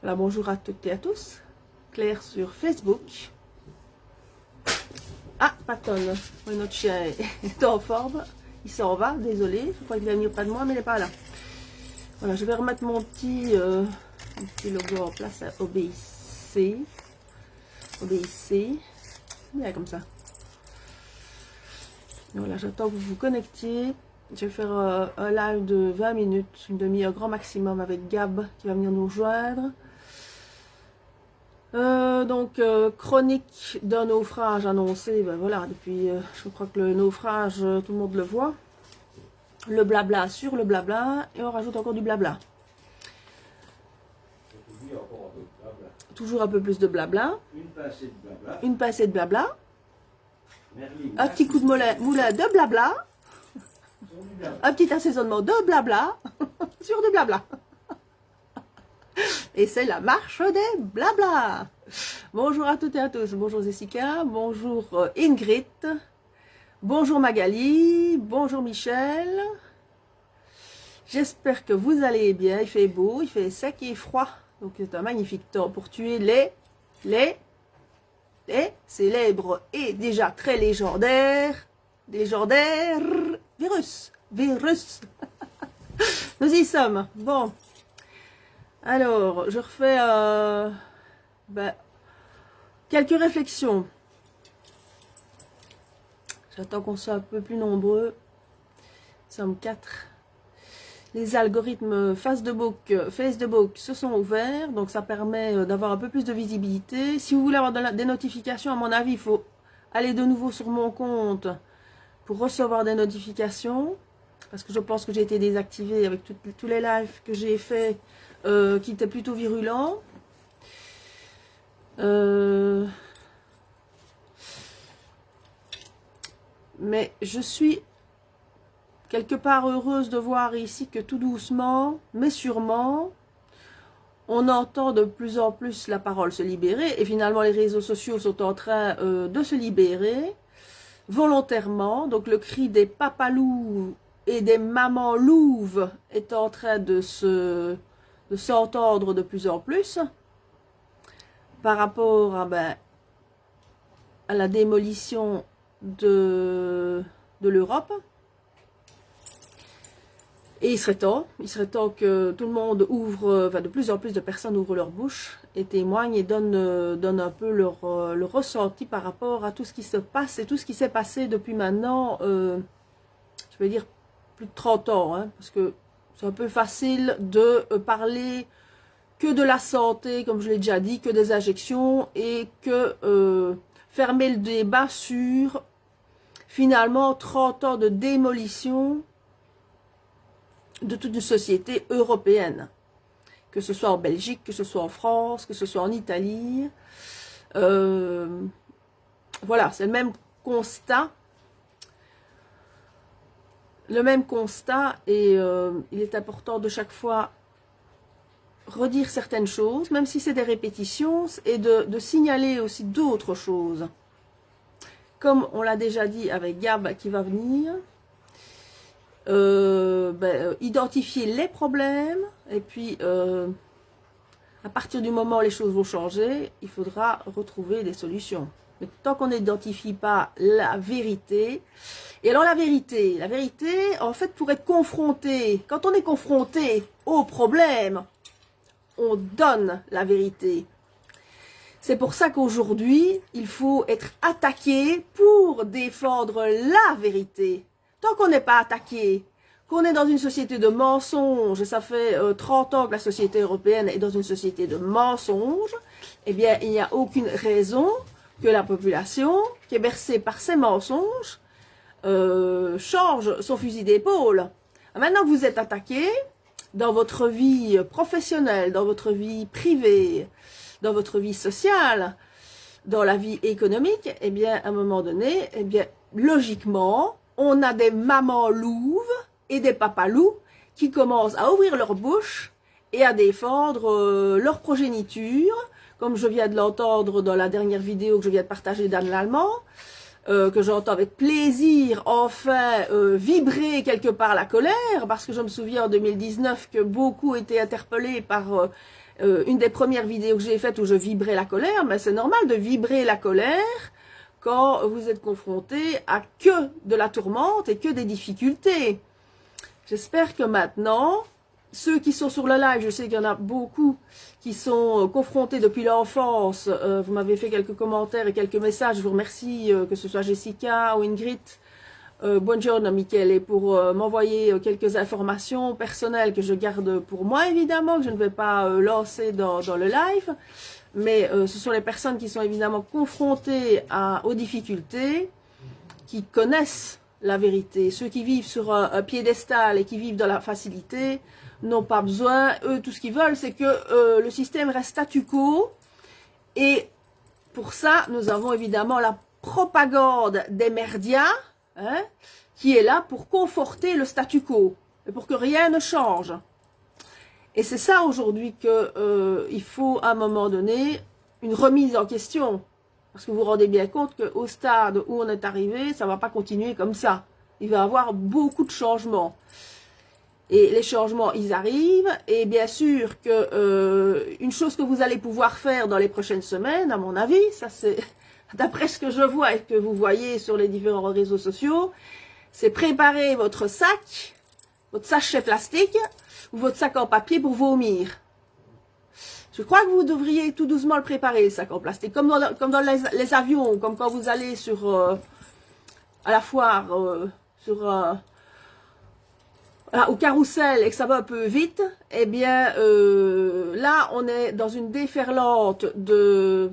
Voilà, bonjour à toutes et à tous. Claire sur Facebook. Ah, Patton, notre chien est en forme. Il s'en va, désolé. Je crois qu'il va venir près de moi, mais il n'est pas là. Voilà, je vais remettre mon petit logo en place. Obéissez. Obéissez. Bien comme ça. Voilà, j'attends que vous vous connectiez. Je vais faire un live de 20 minutes, une demi-heure grand maximum avec Gab qui va venir nous rejoindre. Chronique d'un naufrage annoncé, ben voilà, depuis, je crois que le naufrage, tout le monde le voit. Le blabla sur le blabla, et on rajoute encore du blabla. Toujours un peu plus de blabla. Une pincée de blabla. Un petit coup de moulin de blabla. Un petit assaisonnement de blabla. Sur du blabla. Et c'est la marche des blabla. Bonjour à toutes et à tous. Bonjour Jessica. Bonjour Ingrid. Bonjour Magali. Bonjour Michel. J'espère que vous allez bien. Il fait beau, il fait sec et froid. Donc c'est un magnifique temps pour tuer les célèbres et déjà très légendaires virus. Nous y sommes. Bon. Alors, je refais quelques réflexions. J'attends qu'on soit un peu plus nombreux. Nous sommes 4. Les algorithmes Facebook se sont ouverts, donc ça permet d'avoir un peu plus de visibilité. Si vous voulez avoir des notifications, à mon avis, il faut aller de nouveau sur mon compte pour recevoir des notifications. Parce que je pense que j'ai été désactivée avec tous les lives que j'ai fait qui étaient plutôt virulents. Mais je suis quelque part heureuse de voir ici que tout doucement, mais sûrement, on entend de plus en plus la parole se libérer. Et finalement, les réseaux sociaux sont en train de se libérer volontairement. Donc le cri des papaloups et des mamans louves est en train de s'entendre de plus en plus par rapport à la démolition de l'Europe. Et il serait temps que tout le monde ouvre, de plus en plus de personnes ouvrent leur bouche et témoignent et donnent un peu leur ressenti par rapport à tout ce qui se passe et tout ce qui s'est passé depuis maintenant, je vais dire plus de 30 ans, hein, parce que c'est un peu facile de parler que de la santé, comme je l'ai déjà dit, que des injections et que fermer le débat sur finalement 30 ans de démolition de toute une société européenne, que ce soit en Belgique, que ce soit en France, que ce soit en Italie. Voilà, c'est le même constat. Et il est important de chaque fois redire certaines choses, même si c'est des répétitions, et de signaler aussi d'autres choses. Comme on l'a déjà dit avec Gab qui va venir, identifier les problèmes, et puis à partir du moment où les choses vont changer, il faudra retrouver des solutions. Mais tant qu'on n'identifie pas la vérité, et alors la vérité, en fait, pour être confronté, quand on est confronté au problème, on donne la vérité. C'est pour ça qu'aujourd'hui, il faut être attaqué pour défendre la vérité. Tant qu'on n'est pas attaqué, qu'on est dans une société de mensonges, et ça fait 30 ans que la société européenne est dans une société de mensonges, eh bien, il n'y a aucune raison que la population, qui est bercée par ces mensonges, change son fusil d'épaule. Maintenant que vous êtes attaqué, dans votre vie professionnelle, dans votre vie privée, dans votre vie sociale, dans la vie économique, eh bien, à un moment donné, eh bien, logiquement, on a des mamans louves et des papas loups qui commencent à ouvrir leur bouche et à défendre leur progéniture, comme je viens de l'entendre dans la dernière vidéo que je viens de partager d'Anne Lallemand, que j'entends avec plaisir, enfin, vibrer quelque part la colère, parce que je me souviens en 2019 que beaucoup étaient interpellés par une des premières vidéos que j'ai faites où je vibrais la colère, mais c'est normal de vibrer la colère quand vous êtes confronté à que de la tourmente et que des difficultés. J'espère que maintenant, ceux qui sont sur le live, je sais qu'il y en a beaucoup qui sont confrontés depuis l'enfance. Vous m'avez fait quelques commentaires et quelques messages. Je vous remercie, que ce soit Jessica ou Ingrid. Buongiorno Michele, pour m'envoyer quelques informations personnelles que je garde pour moi, évidemment, que je ne vais pas lancer dans le live. Mais ce sont les personnes qui sont évidemment confrontées aux difficultés, qui connaissent la vérité. Ceux qui vivent sur un piédestal et qui vivent dans la facilité n'ont pas besoin. Eux, tout ce qu'ils veulent, c'est que le système reste statu quo. Et pour ça, nous avons évidemment la propagande des merdias, hein, qui est là pour conforter le statu quo et pour que rien ne change. Et c'est ça aujourd'hui qu'il faut à un moment donné une remise en question. Parce que vous vous rendez bien compte qu'au stade où on est arrivé, ça ne va pas continuer comme ça. Il va y avoir beaucoup de changements. Et les changements, ils arrivent. Et bien sûr que une chose que vous allez pouvoir faire dans les prochaines semaines, à mon avis, ça c'est d'après ce que je vois et que vous voyez sur les différents réseaux sociaux, c'est préparer votre sac, votre sachet plastique ou votre sac en papier pour vomir. Je crois que vous devriez tout doucement le préparer, le sac en plastique, comme dans les avions, comme quand vous allez à la foire, au carrousel et que ça va un peu vite. Eh bien, là, on est dans une déferlante de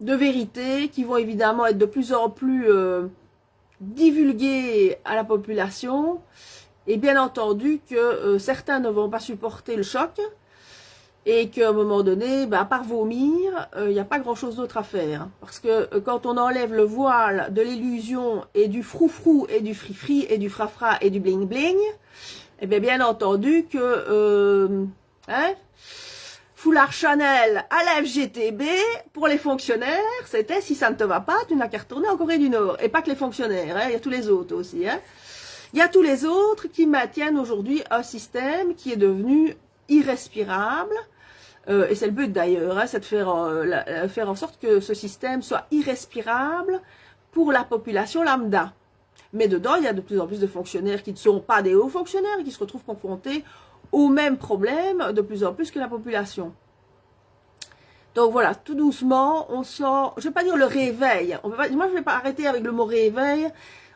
vérités qui vont évidemment être de plus en plus divulguées à la population. Et bien entendu que certains ne vont pas supporter le choc. Et qu'à un moment donné, à part vomir, il n'y a pas grand-chose d'autre à faire. Parce que quand on enlève le voile de l'illusion et du froufrou et du frifri et du frafra et du bling-bling, eh bien entendu que foulard Chanel à la FGTB, pour les fonctionnaires, c'était si ça ne te va pas, tu n'as qu'à retourner en Corée du Nord. Et pas que les fonctionnaires, il y a tous les autres aussi. Il y a tous les autres qui maintiennent aujourd'hui un système qui est devenu irrespirable. Et c'est le but d'ailleurs, c'est de faire en sorte que ce système soit irrespirable pour la population lambda. Mais dedans, il y a de plus en plus de fonctionnaires qui ne sont pas des hauts fonctionnaires et qui se retrouvent confrontés aux mêmes problèmes de plus en plus que la population. Donc voilà, tout doucement, on sent, je ne vais pas dire le réveil, moi je ne vais pas arrêter avec le mot réveil,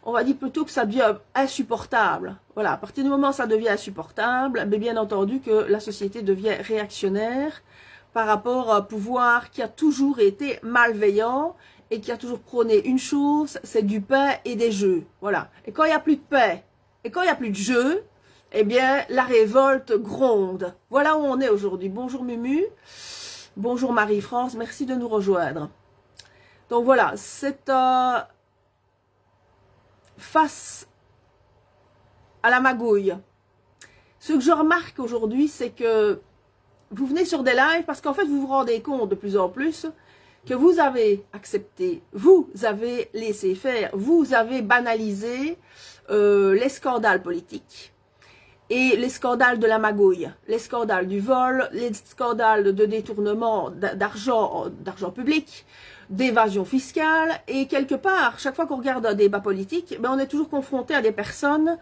on va dire plutôt que ça devient insupportable. Voilà, à partir du moment où ça devient insupportable, mais bien entendu que la société devient réactionnaire par rapport à un pouvoir qui a toujours été malveillant et qui a toujours prôné une chose, c'est du pain et des jeux. Voilà. Et quand il n'y a plus de pain et quand il n'y a plus de jeux, eh bien la révolte gronde. Voilà où on est aujourd'hui. Bonjour Mumu, bonjour Marie-France, merci de nous rejoindre. Donc voilà, c'est face à la magouille. Ce que je remarque aujourd'hui, c'est que vous venez sur des lives parce qu'en fait, vous vous rendez compte de plus en plus que vous avez accepté, vous avez laissé faire, vous avez banalisé les scandales politiques et les scandales de la magouille, les scandales du vol, les scandales de détournement d'argent public, d'évasion fiscale, et quelque part, chaque fois qu'on regarde un débat politique, on est toujours confronté à des personnes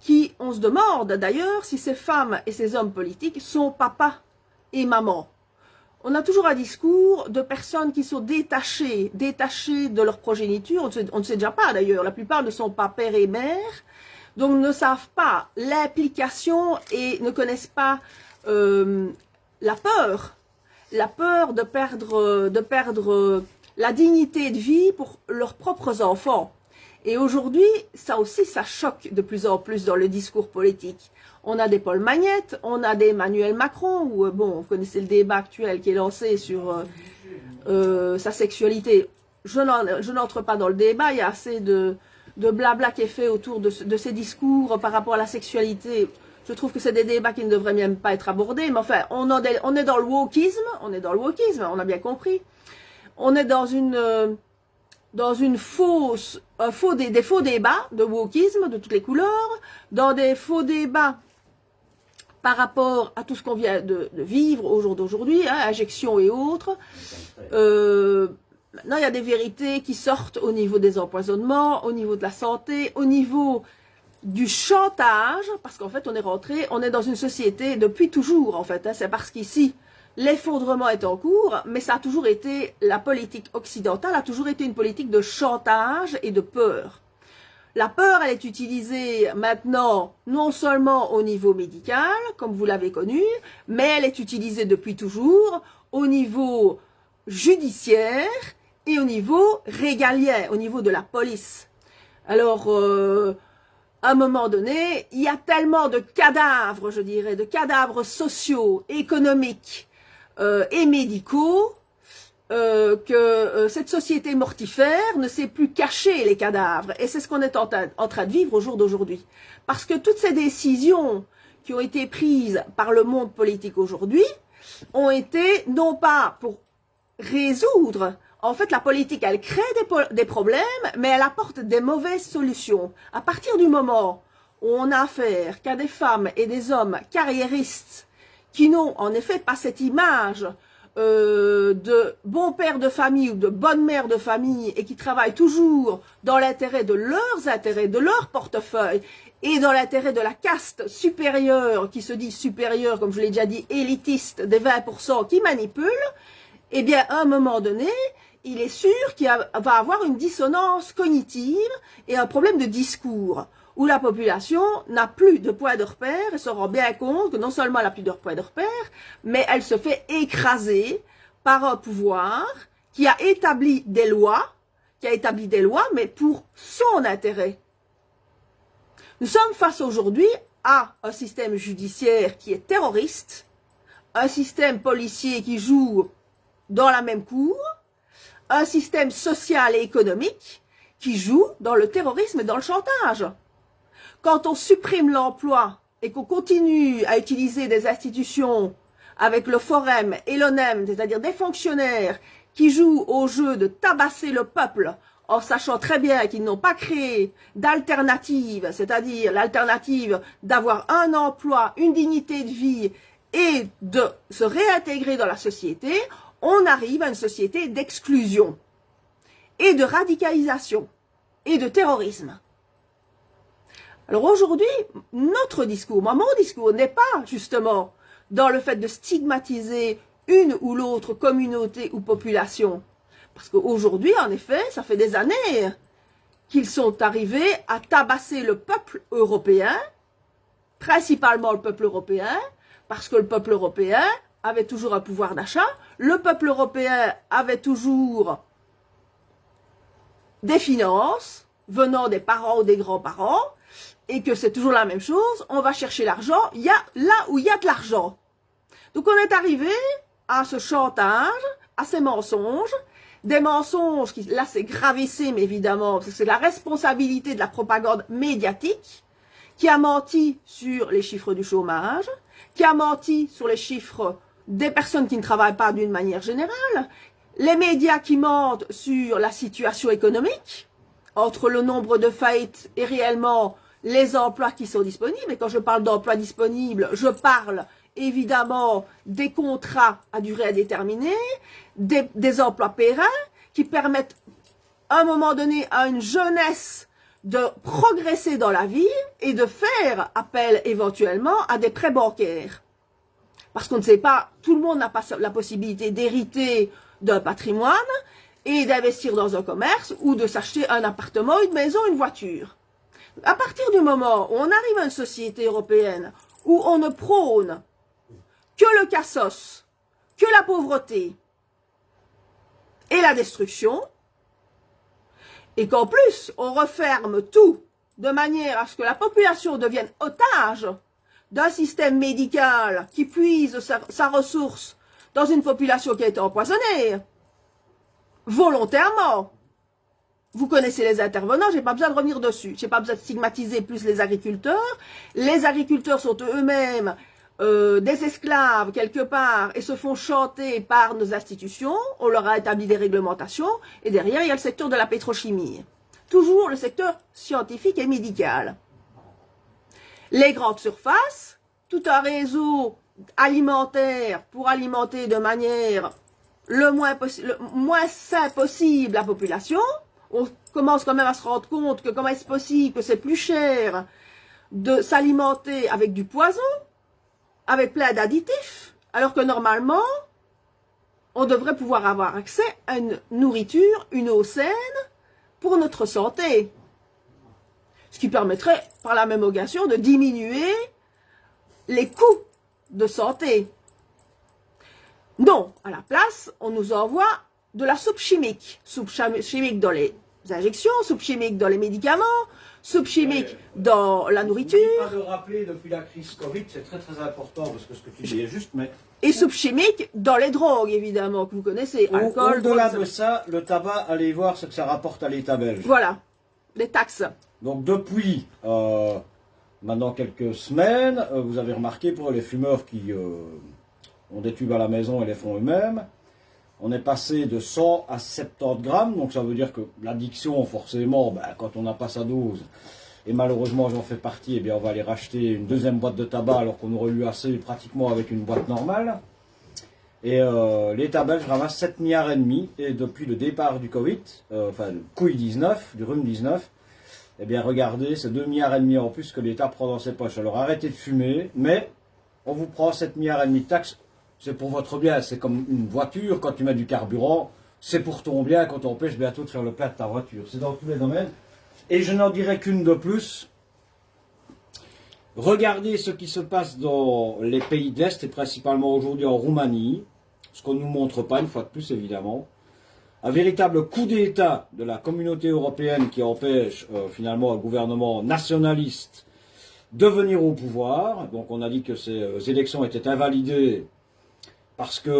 qui, on se demande d'ailleurs si ces femmes et ces hommes politiques sont papa et maman. On a toujours un discours de personnes qui sont détachées de leur progéniture, on ne sait déjà pas d'ailleurs, la plupart ne sont pas père et mère, donc ne savent pas l'implication et ne connaissent pas la peur de perdre la dignité de vie pour leurs propres enfants. Et aujourd'hui, ça aussi, ça choque de plus en plus dans le discours politique. On a des Paul Magnette, on a des Emmanuel Macron, ou bon, vous connaissez le débat actuel qui est lancé sur sa sexualité. Je n'entre pas dans le débat, il y a assez de blabla qui est fait autour de ces discours par rapport à la sexualité. Je trouve que c'est des débats qui ne devraient même pas être abordés, mais enfin, on est dans le wokisme, on a bien compris. On est dans des faux débats de wokisme de toutes les couleurs, dans des faux débats par rapport à tout ce qu'on vient de vivre au jour d'aujourd'hui, hein, injection et autres. Maintenant, il y a des vérités qui sortent au niveau des empoisonnements, au niveau de la santé, au niveau du chantage, parce qu'en fait, on est dans une société depuis toujours, en fait. Hein, c'est parce qu'ici, l'effondrement est en cours, mais ça a toujours été, la politique occidentale a toujours été une politique de chantage et de peur. La peur, elle est utilisée maintenant non seulement au niveau médical, comme vous l'avez connu, mais elle est utilisée depuis toujours au niveau judiciaire et au niveau régalien, au niveau de la police. Alors, à un moment donné, il y a tellement de cadavres, je dirais, de cadavres sociaux, économiques et médicaux, que cette société mortifère ne sait plus cacher les cadavres. Et c'est ce qu'on est en train de vivre au jour d'aujourd'hui. Parce que toutes ces décisions qui ont été prises par le monde politique aujourd'hui ont été non pas pour résoudre. En fait, la politique, elle crée des problèmes, mais elle apporte des mauvaises solutions. À partir du moment où on a affaire qu'à des femmes et des hommes carriéristes qui n'ont en effet pas cette image de bons pères de famille ou de bonnes mères de famille et qui travaillent toujours dans l'intérêt de leurs intérêts, de leur portefeuille et dans l'intérêt de la caste supérieure, qui se dit supérieure, comme je l'ai déjà dit, élitiste des 20% qui manipulent, eh bien, à un moment donné, il est sûr qu'il va avoir une dissonance cognitive et un problème de discours, où la population n'a plus de point de repère et se rend bien compte que non seulement elle n'a plus de point de repère, mais elle se fait écraser par un pouvoir qui a établi des lois, mais pour son intérêt. Nous sommes face aujourd'hui à un système judiciaire qui est terroriste, un système policier qui joue dans la même cour, un système social et économique qui joue dans le terrorisme et dans le chantage. Quand on supprime l'emploi et qu'on continue à utiliser des institutions avec le Forum et l'ONEM, c'est-à-dire des fonctionnaires qui jouent au jeu de tabasser le peuple en sachant très bien qu'ils n'ont pas créé d'alternative, c'est-à-dire l'alternative d'avoir un emploi, une dignité de vie et de se réintégrer dans la société, on arrive à une société d'exclusion et de radicalisation et de terrorisme. Alors aujourd'hui, notre discours, mon discours n'est pas justement dans le fait de stigmatiser une ou l'autre communauté ou population. Parce qu'aujourd'hui, en effet, ça fait des années qu'ils sont arrivés à tabasser le peuple européen, principalement le peuple européen, parce que le peuple européen avait toujours un pouvoir d'achat, le peuple européen avait toujours des finances venant des parents ou des grands-parents, et que c'est toujours la même chose, on va chercher l'argent, il y a là où il y a de l'argent. Donc on est arrivé à ce chantage, à ces mensonges, des mensonges qui, là c'est gravissime évidemment, parce que c'est la responsabilité de la propagande médiatique, qui a menti sur les chiffres du chômage, qui a menti sur les chiffres des personnes qui ne travaillent pas d'une manière générale, les médias qui mentent sur la situation économique, entre le nombre de faillites et réellement les emplois qui sont disponibles. Et quand je parle d'emplois disponibles, je parle évidemment des contrats à durée indéterminée, des emplois pérens qui permettent à un moment donné à une jeunesse de progresser dans la vie et de faire appel éventuellement à des prêts bancaires. Parce qu'on ne sait pas, tout le monde n'a pas la possibilité d'hériter d'un patrimoine et d'investir dans un commerce ou de s'acheter un appartement, une maison, une voiture. À partir du moment où on arrive à une société européenne où on ne prône que le cassos, que la pauvreté et la destruction, et qu'en plus on referme tout de manière à ce que la population devienne otage d'un système médical qui puise sa ressource dans une population qui a été empoisonnée, volontairement. Vous connaissez les intervenants, j'ai pas besoin de revenir dessus. J'ai pas besoin de stigmatiser plus les agriculteurs. Les agriculteurs sont eux-mêmes des esclaves quelque part et se font chanter par nos institutions. On leur a établi des réglementations. Et derrière, il y a le secteur de la pétrochimie. Toujours le secteur scientifique et médical. Les grandes surfaces, tout un réseau alimentaire pour alimenter de manière le moins sain possible la population. On commence quand même à se rendre compte que comment est-ce possible que c'est plus cher de s'alimenter avec du poison, avec plein d'additifs, alors que normalement, on devrait pouvoir avoir accès à une nourriture, une eau saine pour notre santé. Ce qui permettrait, par la même occasion, de diminuer les coûts de santé. Non, à la place, on nous envoie de la soupe chimique. Soupe chimique dans les injections, soupe chimique dans les médicaments, soupe chimique dans la nourriture. Pas de rappeler depuis la crise Covid, c'est très très important parce que ce que tu dis est juste, mais... Et soupe chimique dans les drogues, évidemment, que vous connaissez. Alcool, au-delà de ça, le tabac, allez voir ce que ça rapporte à l'État belge. Voilà, les taxes. Donc depuis maintenant quelques semaines, vous avez remarqué pour les fumeurs qui ont des tubes à la maison et les font eux-mêmes, on est passé de 100 à 70 grammes, donc ça veut dire que l'addiction, forcément, ben, quand on n'a pas sa dose, et malheureusement j'en fais partie, eh bien on va aller racheter une deuxième boîte de tabac alors qu'on aurait eu assez pratiquement avec une boîte normale. Et l'État belge ramasse 7 milliards et demi, et depuis le départ du Covid, enfin le Covid-19, du rhume 19, eh bien regardez, c'est 2 milliards et demi en plus que l'État prend dans ses poches. Alors arrêtez de fumer, mais on vous prend 7 milliards et demi de taxes, c'est pour votre bien, c'est comme une voiture, quand tu mets du carburant, c'est pour ton bien, quand on t'empêche bientôt de faire le plein de ta voiture. C'est dans tous les domaines. Et je n'en dirai qu'une de plus. Regardez ce qui se passe dans les pays de l'Est, et principalement aujourd'hui en Roumanie, ce qu'on ne nous montre pas, une fois de plus évidemment. Un véritable coup d'État de la communauté européenne qui empêche finalement un gouvernement nationaliste de venir au pouvoir. Donc on a dit que ces élections étaient invalidées parce qu'il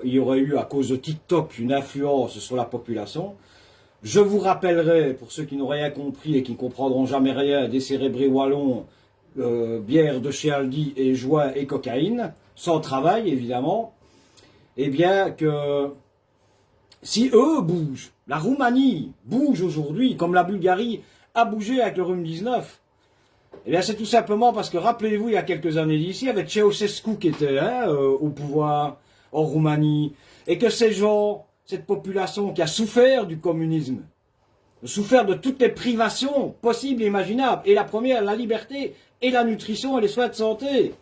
y aurait eu à cause de TikTok une influence sur la population. Je vous rappellerai, pour ceux qui n'ont rien compris et qui ne comprendront jamais rien, décérébrés wallons, bière de chez Aldi et joint et cocaïne, sans travail évidemment, eh bien que si eux bougent, la Roumanie bouge aujourd'hui, comme la Bulgarie a bougé avec le rhume 19, eh bien c'est tout simplement parce que, rappelez-vous, il y a quelques années d'ici, avec Ceausescu qui était au pouvoir en Roumanie, et que ces gens, cette population qui a souffert du communisme, souffert de toutes les privations possibles et imaginables, et la première, la liberté, et la nutrition et les soins de santé,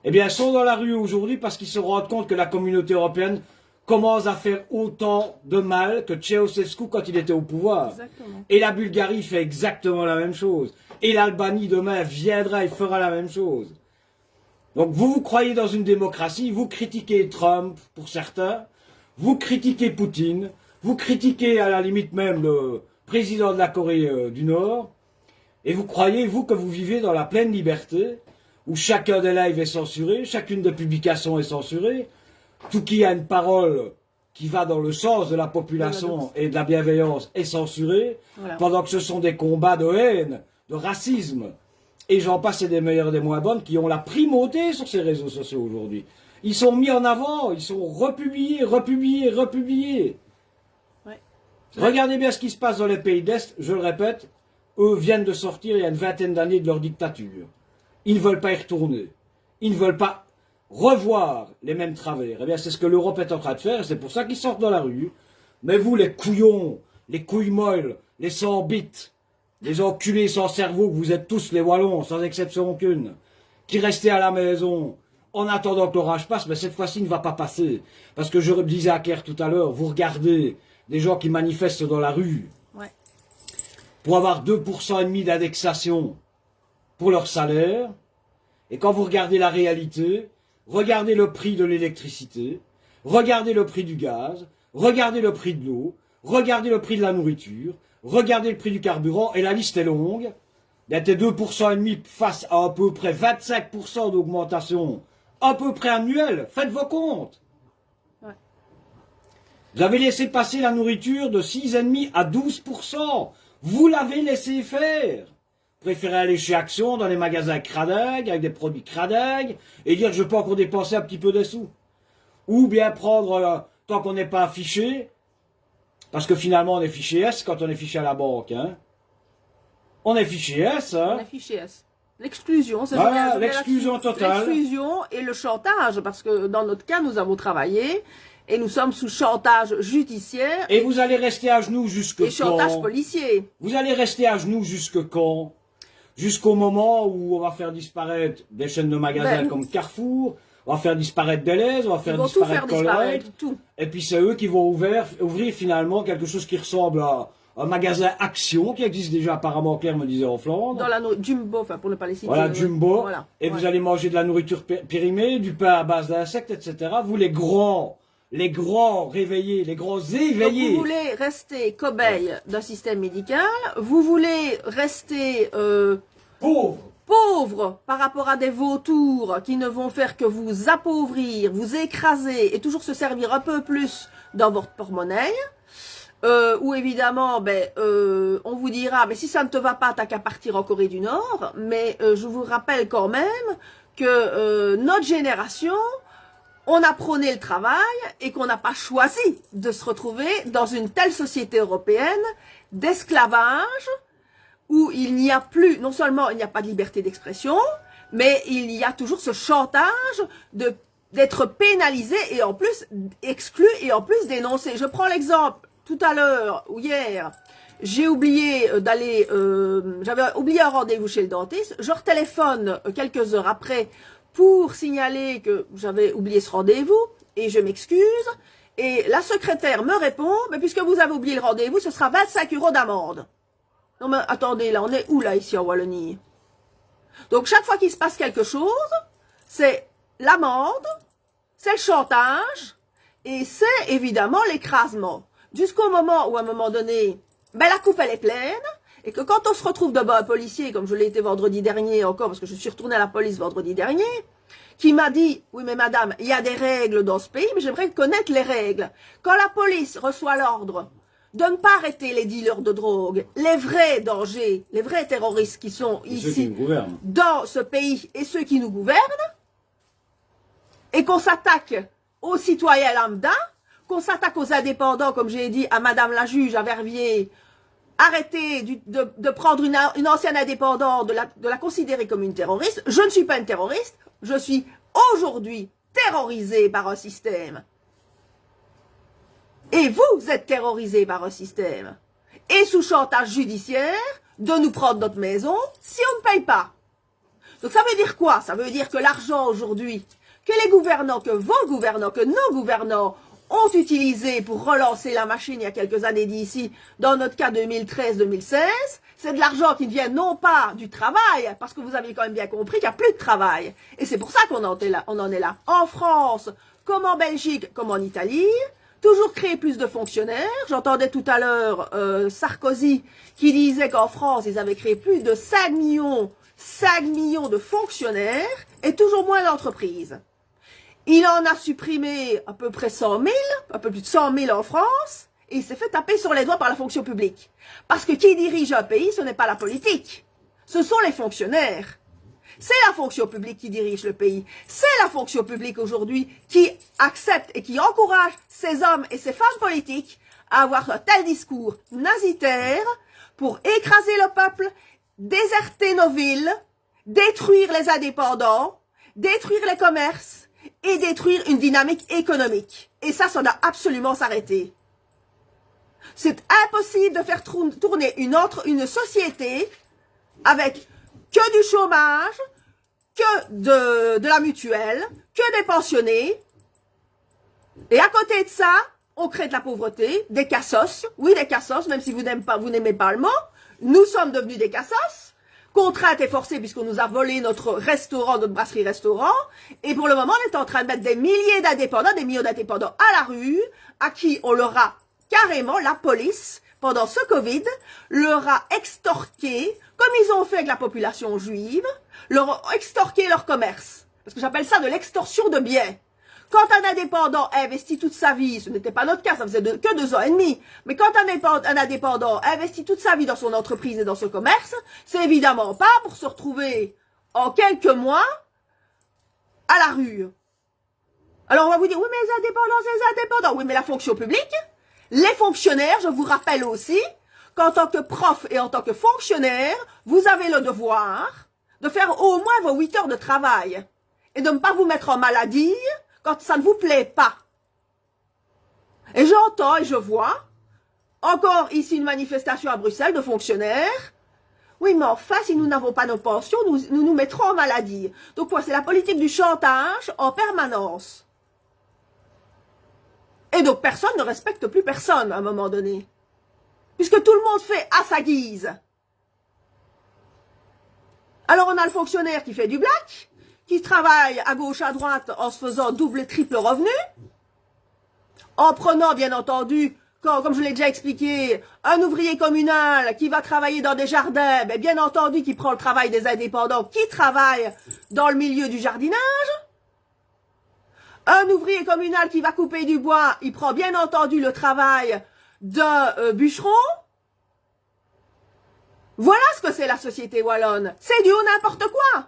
eh bien, sont dans la rue aujourd'hui parce qu'ils se rendent compte que la communauté européenne commence à faire autant de mal que Ceausescu quand il était au pouvoir. Exactement. Et la Bulgarie fait exactement la même chose. Et l'Albanie demain viendra et fera la même chose. Donc vous croyez dans une démocratie, vous critiquez Trump pour certains, vous critiquez Poutine, vous critiquez à la limite même le président de la Corée du Nord, et vous croyez, vous, que vous vivez dans la pleine liberté, où chacun des lives est censuré, chacune des publications est censurée, tout qui a une parole qui va dans le sens de la population et de la bienveillance est censuré, voilà. Pendant que ce sont des combats de haine, de racisme, et j'en passe, et des meilleures et des moins bonnes, qui ont la primauté sur ces réseaux sociaux aujourd'hui. Ils sont mis en avant, ils sont republiés, republiés, republiés. Ouais. Regardez bien ce qui se passe dans les pays d'Est, je le répète, eux viennent de sortir il y a une vingtaine d'années de leur dictature. Ils ne veulent pas y retourner. Ils ne veulent pas revoir les mêmes travers. Eh bien, c'est ce que l'Europe est en train de faire, et c'est pour ça qu'ils sortent dans la rue. Mais vous, les couillons, les couilles molles, les sans bites, les enculés sans cerveau, que vous êtes tous les Wallons, sans exception aucune, qui restez à la maison, en attendant que l'orage passe, mais cette fois-ci, il ne va pas passer. Parce que je disais à Claire tout à l'heure, vous regardez des gens qui manifestent dans la rue, ouais, pour avoir 2,5% d'indexation pour leur salaire, et quand vous regardez la réalité, regardez le prix de l'électricité, regardez le prix du gaz, regardez le prix de l'eau, regardez le prix de la nourriture, regardez le prix du carburant, et la liste est longue. Il y a des 2,5% face à peu près 25% d'augmentation, à peu près annuelle. Faites vos comptes. Ouais. Vous avez laissé passer la nourriture de 6,5 à 12%. Vous l'avez laissé faire. Préférez aller chez Action, dans les magasins cradingues, avec des produits cradingues, et dire que je peux encore dépenser un petit peu de sous. Ou bien prendre, tant qu'on n'est pas affiché, parce que finalement on est fiché S quand on est fiché à la banque. Hein. On est fiché S. Hein. On est fiché S. L'exclusion, c'est Voilà, l'exclusion totale. L'exclusion et le chantage, parce que dans notre cas, nous avons travaillé et nous sommes sous chantage judiciaire. Et vous allez rester à genoux jusque quand? Et chantage policier. Vous allez rester à genoux jusque quand? Jusqu'au moment où on va faire disparaître des chaînes de magasins comme Carrefour, on va faire disparaître Deleuze, on va faire disparaître Colruyt. Et puis c'est eux qui vont ouvrir finalement quelque chose qui ressemble à un magasin Action qui existe déjà apparemment, Claire me disait, en Flandre. Dans la Jumbo, enfin pour ne pas les citer. Voilà, Jumbo. Voilà. Et vous allez manger de la nourriture périmée, du pain à base d'insectes, etc. Vous les grands réveillés, les grands éveillés. Donc vous voulez rester cobaye d'un système médical, vous voulez rester pauvre par rapport à des vautours qui ne vont faire que vous appauvrir, vous écraser et toujours se servir un peu plus dans votre porte-monnaie. Où évidemment, on vous dira, mais si ça ne te va pas, t'as qu'à partir en Corée du Nord. Mais je vous rappelle quand même que notre génération, on a prôné le travail et qu'on n'a pas choisi de se retrouver dans une telle société européenne d'esclavage où il n'y a plus, non seulement il n'y a pas de liberté d'expression, mais il y a toujours ce chantage d'être pénalisé et en plus exclu et en plus dénoncé. Je prends l'exemple. Tout à l'heure, ou hier, j'ai oublié d'aller, j'avais oublié un rendez-vous chez le dentiste. Je retéléphone quelques heures après pour signaler que j'avais oublié ce rendez-vous et je m'excuse. Et la secrétaire me répond, mais puisque vous avez oublié le rendez-vous, ce sera 25 € d'amende. Non mais attendez, là, on est où là, ici en Wallonie? Donc chaque fois qu'il se passe quelque chose, c'est l'amende, c'est le chantage et c'est évidemment l'écrasement. Jusqu'au moment où, à un moment donné, la coupe, elle est pleine, et que quand on se retrouve devant un policier, comme je l'ai été vendredi dernier encore, parce que je suis retournée à la police vendredi dernier, qui m'a dit, oui mais madame, il y a des règles dans ce pays, mais j'aimerais connaître les règles. Quand la police reçoit l'ordre de ne pas arrêter les dealers de drogue, les vrais dangers, les vrais terroristes qui sont ici, dans ce pays, et ceux qui nous gouvernent, et qu'on s'attaque aux citoyens lambda, qu'on s'attaque aux indépendants, comme j'ai dit à madame la juge à Verviers, arrêtez de prendre une ancienne indépendante, de la considérer comme une terroriste. Je ne suis pas une terroriste, je suis aujourd'hui terrorisée par un système. Et vous êtes terrorisés par un système. Et sous chantage judiciaire, de nous prendre notre maison si on ne paye pas. Donc ça veut dire quoi? Ça veut dire que l'argent aujourd'hui, que les gouvernants, que vos gouvernants, que nos gouvernants ont utilisé pour relancer la machine il y a quelques années d'ici, dans notre cas 2013-2016, c'est de l'argent qui ne vient non pas du travail, parce que vous avez quand même bien compris qu'il n'y a plus de travail. Et c'est pour ça qu'on en est là. En France, comme en Belgique, comme en Italie, toujours créer plus de fonctionnaires. J'entendais tout à l'heure Sarkozy qui disait qu'en France, ils avaient créé plus de 5 millions de fonctionnaires et toujours moins d'entreprises. Il en a supprimé à peu près 100 000, un peu plus de 100 000 en France, et il s'est fait taper sur les doigts par la fonction publique. Parce que qui dirige un pays, ce n'est pas la politique, ce sont les fonctionnaires. C'est la fonction publique qui dirige le pays. C'est la fonction publique aujourd'hui qui accepte et qui encourage ces hommes et ces femmes politiques à avoir un tel discours nazitaire pour écraser le peuple, déserter nos villes, détruire les indépendants, détruire les commerces, et détruire une dynamique économique. Et ça doit absolument s'arrêter. C'est impossible de faire tourner une société avec que du chômage, que de la mutuelle, que des pensionnés. Et à côté de ça, on crée de la pauvreté, des cassos. Oui, des cassos, même si vous n'aimez pas le mot. Nous sommes devenus des cassos. Contrainte et forcée puisqu'on nous a volé notre restaurant, notre brasserie-restaurant. Et pour le moment, on est en train de mettre des milliers d'indépendants, des millions d'indépendants à la rue, à qui on leur a carrément, la police, pendant ce Covid, leur a extorqué, comme ils ont fait avec la population juive, leur ont extorqué leur commerce. Parce que j'appelle ça de l'extorsion de biens. Quand un indépendant a investi toute sa vie, ce n'était pas notre cas, ça faisait que 2 ans et demi, mais quand un indépendant a investi toute sa vie dans son entreprise et dans son commerce, c'est évidemment pas pour se retrouver en quelques mois à la rue. Alors on va vous dire, oui mais les indépendants, c'est les indépendants. Oui mais la fonction publique, les fonctionnaires, je vous rappelle aussi qu'en tant que prof et en tant que fonctionnaire, vous avez le devoir de faire au moins vos 8 heures de travail et de ne pas vous mettre en maladie quand ça ne vous plaît pas. Et j'entends et je vois encore ici une manifestation à Bruxelles de fonctionnaires. Oui, mais enfin, si nous n'avons pas nos pensions, nous mettrons en maladie. Donc quoi, c'est la politique du chantage en permanence. Et donc personne ne respecte plus personne à un moment donné. Puisque tout le monde fait à sa guise. Alors on a le fonctionnaire qui fait du black, qui travaille à gauche, à droite en se faisant double et triple revenu, en prenant bien entendu, comme je l'ai déjà expliqué, un ouvrier communal qui va travailler dans des jardins, bien entendu qui prend le travail des indépendants qui travaillent dans le milieu du jardinage. Un ouvrier communal qui va couper du bois, il prend bien entendu le travail d'un bûcheron. Voilà ce que c'est la société wallonne. C'est du haut n'importe quoi.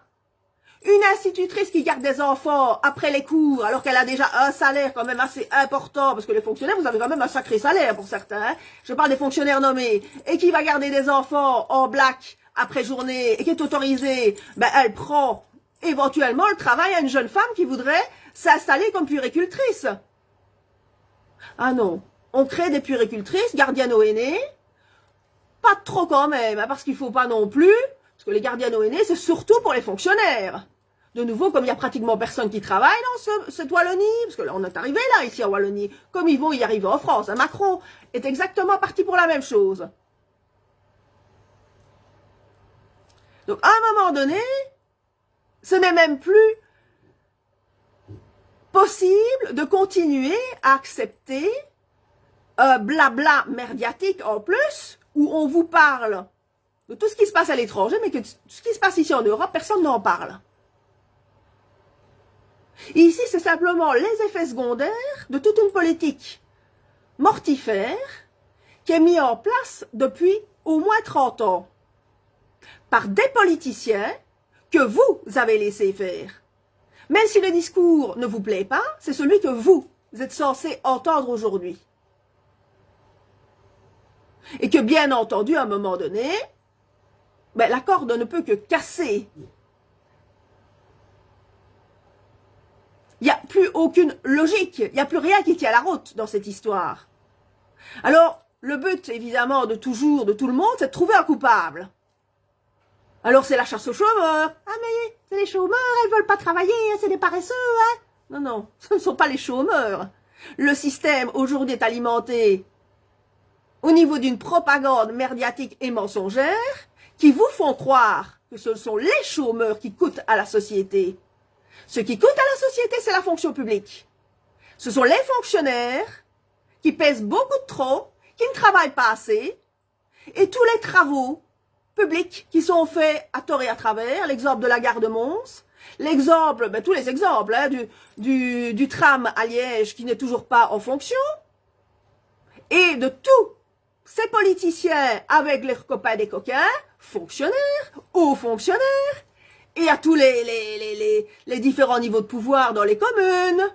Une institutrice qui garde des enfants après les cours, alors qu'elle a déjà un salaire quand même assez important, parce que les fonctionnaires, vous avez quand même un sacré salaire pour certains, hein. Je parle des fonctionnaires nommés, et qui va garder des enfants en black après journée, et qui est autorisée, elle prend éventuellement le travail à une jeune femme qui voudrait s'installer comme puéricultrice. Ah non, on crée des puéricultrices, gardiennes au aînés, pas trop quand même, hein, parce qu'il faut pas non plus, parce que les gardiennes au aînés, c'est surtout pour les fonctionnaires. De nouveau, comme il y a pratiquement personne qui travaille dans cette Wallonie, parce que là, on est arrivé là, ici en Wallonie, comme ils vont y arriver en France. Hein, Macron est exactement parti pour la même chose. Donc, à un moment donné, ce n'est même plus possible de continuer à accepter un blabla médiatique en plus, où on vous parle de tout ce qui se passe à l'étranger, mais que tout ce qui se passe ici en Europe, personne n'en parle. Ici, c'est simplement les effets secondaires de toute une politique mortifère qui est mise en place depuis au moins 30 ans par des politiciens que vous avez laissé faire. Même si le discours ne vous plaît pas, c'est celui que vous êtes censé entendre aujourd'hui. Et que bien entendu, à un moment donné, la corde ne peut que casser. Il n'y a plus aucune logique, il n'y a plus rien qui tient la route dans cette histoire. Alors, le but, évidemment, de tout le monde, c'est de trouver un coupable. Alors, c'est la chasse aux chômeurs. Ah, mais c'est les chômeurs, ils veulent pas travailler, c'est des paresseux, hein. Non, non, ce ne sont pas les chômeurs. Le système, aujourd'hui, est alimenté au niveau d'une propagande médiatique et mensongère qui vous font croire que ce sont les chômeurs qui coûtent à la société. Ce qui coûte à la société, c'est la fonction publique. Ce sont les fonctionnaires qui pèsent beaucoup de trop, qui ne travaillent pas assez, et tous les travaux publics qui sont faits à tort et à travers, l'exemple de la gare de Mons, l'exemple, tous les exemples, hein, du tram à Liège qui n'est toujours pas en fonction, et de tous ces politiciens avec leurs copains des coquins, fonctionnaires, hauts fonctionnaires, et à tous les différents niveaux de pouvoir dans les communes,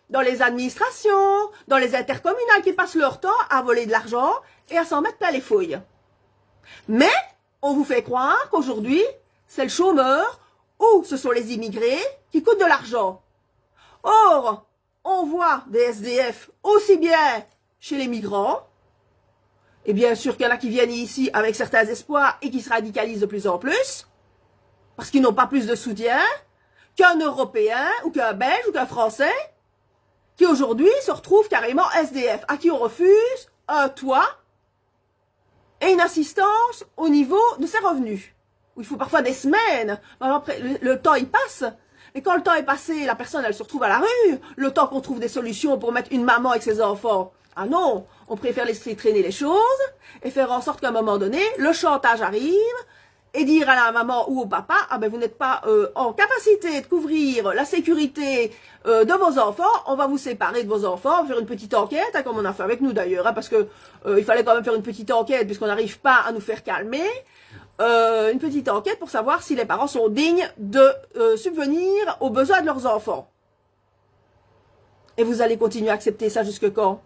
dans les administrations, dans les intercommunales qui passent leur temps à voler de l'argent et à s'en mettre plein les fouilles. Mais on vous fait croire qu'aujourd'hui, c'est le chômeur ou ce sont les immigrés qui coûtent de l'argent. Or, on voit des SDF aussi bien chez les migrants, et bien sûr qu'il y en a qui viennent ici avec certains espoirs et qui se radicalisent de plus en plus, parce qu'ils n'ont pas plus de soutien qu'un Européen ou qu'un Belge ou qu'un Français qui aujourd'hui se retrouve carrément SDF, à qui on refuse un toit et une assistance au niveau de ses revenus. Où il faut parfois des semaines, après, le temps il passe, et quand le temps est passé, la personne elle se retrouve à la rue, le temps qu'on trouve des solutions pour mettre une maman avec ses enfants. Ah non, on préfère laisser traîner les choses et faire en sorte qu'à un moment donné, le chantage arrive, et dire à la maman ou au papa, ah ben vous n'êtes pas en capacité de couvrir la sécurité de vos enfants, on va vous séparer de vos enfants, on va faire une petite enquête, hein, comme on a fait avec nous d'ailleurs, hein, parce que il fallait quand même faire une petite enquête puisqu'on n'arrive pas à nous faire calmer, une petite enquête pour savoir si les parents sont dignes de subvenir aux besoins de leurs enfants. Et vous allez continuer à accepter ça jusque quand?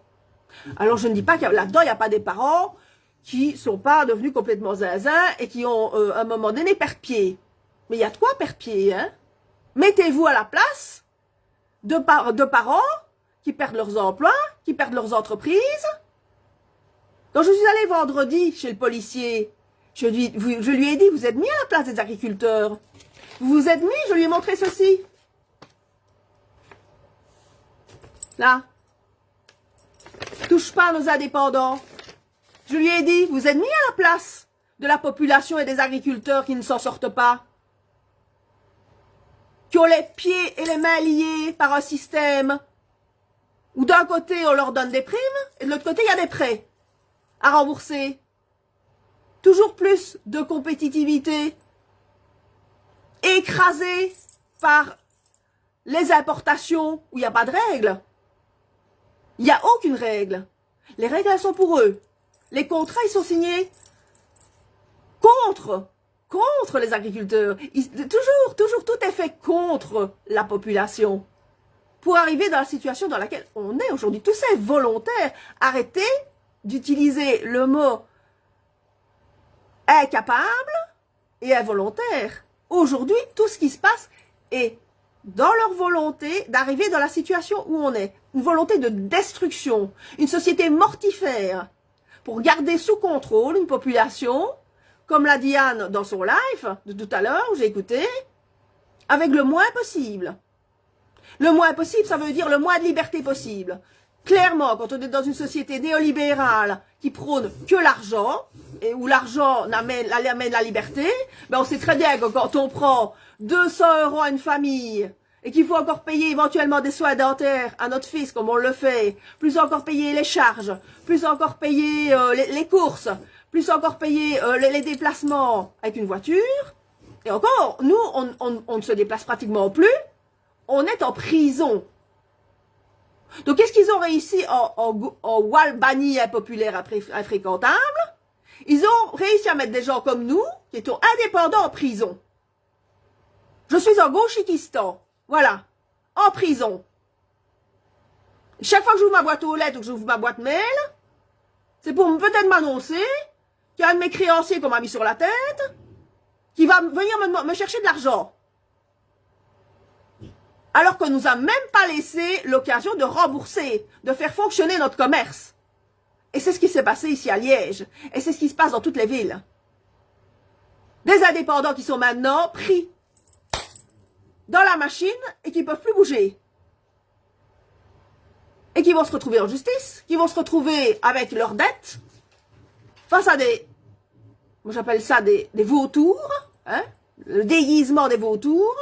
Alors je ne dis pas que là-dedans il n'y a pas des parents qui sont pas devenus complètement zinzin et qui ont à un moment donné perdre pied. Mais il y a de quoi perdre pied, hein. Mettez-vous à la place de parents qui perdent leurs emplois, qui perdent leurs entreprises. Quand je suis allée vendredi chez le policier, je lui ai dit, vous êtes mis à la place des agriculteurs. Vous vous êtes mis, je lui ai montré ceci. Là. Touche pas à nos indépendants. Je lui ai dit, vous êtes mis à la place de la population et des agriculteurs qui ne s'en sortent pas. Qui ont les pieds et les mains liés par un système où d'un côté on leur donne des primes et de l'autre côté il y a des prêts à rembourser. Toujours plus de compétitivité écrasée par les importations où il n'y a pas de règles. Il n'y a aucune règle. Les règles, elles sont pour eux. Les contrats, ils sont signés contre les agriculteurs. Toujours, tout est fait contre la population. Pour arriver dans la situation dans laquelle on est aujourd'hui. Tout ça est volontaire. Arrêtez d'utiliser le mot incapable et involontaire. Aujourd'hui, tout ce qui se passe est dans leur volonté d'arriver dans la situation où on est. Une volonté de destruction. Une société mortifère pour garder sous contrôle une population, comme l'a dit Anne dans son live de tout à l'heure, j'ai écouté, avec le moins possible. Le moins possible, ça veut dire le moins de liberté possible. Clairement, quand on est dans une société néolibérale qui prône que l'argent, et où l'argent amène la liberté, ben on sait très bien que quand on prend 200 € à une famille, et qu'il faut encore payer éventuellement des soins dentaires à notre fils, comme on le fait, plus encore payer les charges, plus encore payer les courses, plus encore payer les déplacements avec une voiture, et encore, nous, on ne se déplace pratiquement plus, on est en prison. Donc, qu'est-ce qu'ils ont réussi en Walbanie impopulaire, infréquentable? Ils ont réussi à mettre des gens comme nous, qui étaient indépendants, en prison. Je suis en Gauchikistan, voilà, en prison. Chaque fois que j'ouvre ma boîte aux lettres ou que j'ouvre ma boîte mail, c'est pour peut-être m'annoncer qu'il y a un de mes créanciers qu'on m'a mis sur la tête, qui va venir me chercher de l'argent. Alors qu'on nous a même pas laissé l'occasion de rembourser, de faire fonctionner notre commerce. Et c'est ce qui s'est passé ici à Liège. Et c'est ce qui se passe dans toutes les villes. Des indépendants qui sont maintenant pris dans la machine et qui ne peuvent plus bouger. Et qui vont se retrouver en justice, qui vont se retrouver avec leurs dettes, face à des, moi j'appelle ça des vautours, hein, le déguisement des vautours,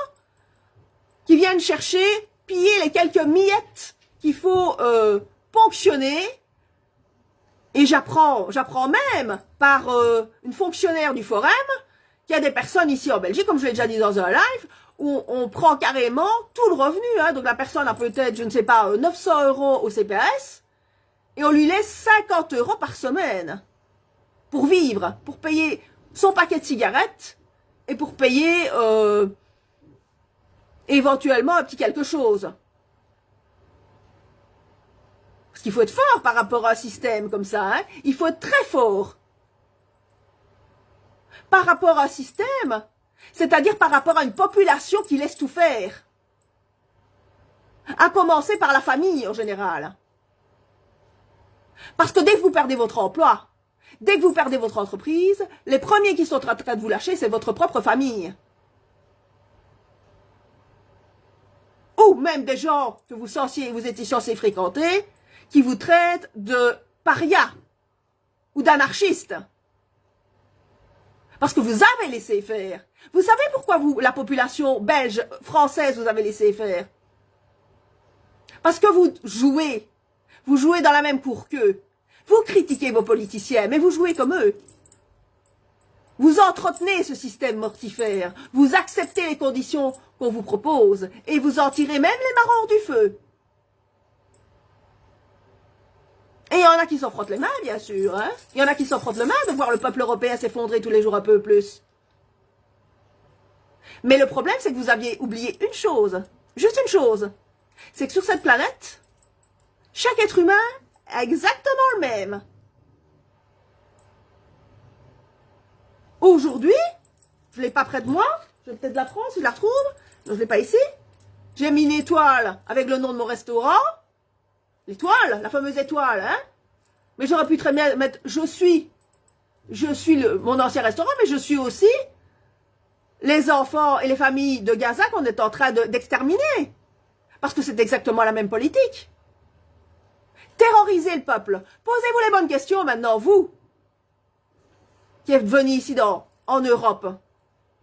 qui viennent chercher, piller les quelques miettes qu'il faut ponctionner. Et j'apprends même par une fonctionnaire du Forum qu'il y a des personnes ici en Belgique, comme je l'ai déjà dit dans un live, où on prend carrément tout le revenu. Hein. Donc la personne a peut-être, je ne sais pas, 900 € au CPS, et on lui laisse 50 € par semaine pour vivre, pour payer son paquet de cigarettes et pour payer éventuellement un petit quelque chose. Parce qu'il faut être fort par rapport à un système comme ça. Hein. Il faut être très fort. Par rapport à un système, c'est-à-dire par rapport à une population qui laisse tout faire. À commencer par la famille en général. Parce que dès que vous perdez votre emploi, dès que vous perdez votre entreprise, les premiers qui sont en train de vous lâcher, c'est votre propre famille. Ou même des gens que vous étiez censés fréquenter, qui vous traitent de paria ou d'anarchiste. Parce que vous avez laissé faire. Vous savez pourquoi la population belge, française, vous avez laissé faire? Parce que vous jouez dans la même cour qu'eux. Vous critiquez vos politiciens, mais vous jouez comme eux. Vous entretenez ce système mortifère. Vous acceptez les conditions qu'on vous propose. Et vous en tirez même les marrons du feu. Et il y en a qui s'en frottent les mains, bien sûr. Hein. Il y en a qui s'en frottent les mains de voir le peuple européen s'effondrer tous les jours un peu plus. Mais le problème, c'est que vous aviez oublié une chose. Juste une chose. C'est que sur cette planète, chaque être humain est exactement le même. Aujourd'hui, je ne l'ai pas près de moi, Je vais peut-être la prendre si je la retrouve. Non, je l'ai pas ici. J'ai mis une étoile avec le nom de mon restaurant. L'étoile, la fameuse étoile, hein. Mais j'aurais pu très bien mettre je suis mon ancien restaurant, mais je suis aussi les enfants et les familles de Gaza qu'on est en train d'exterminer. Parce que c'est exactement la même politique. Terroriser le peuple. Posez-vous les bonnes questions maintenant, vous, qui êtes venus ici en Europe.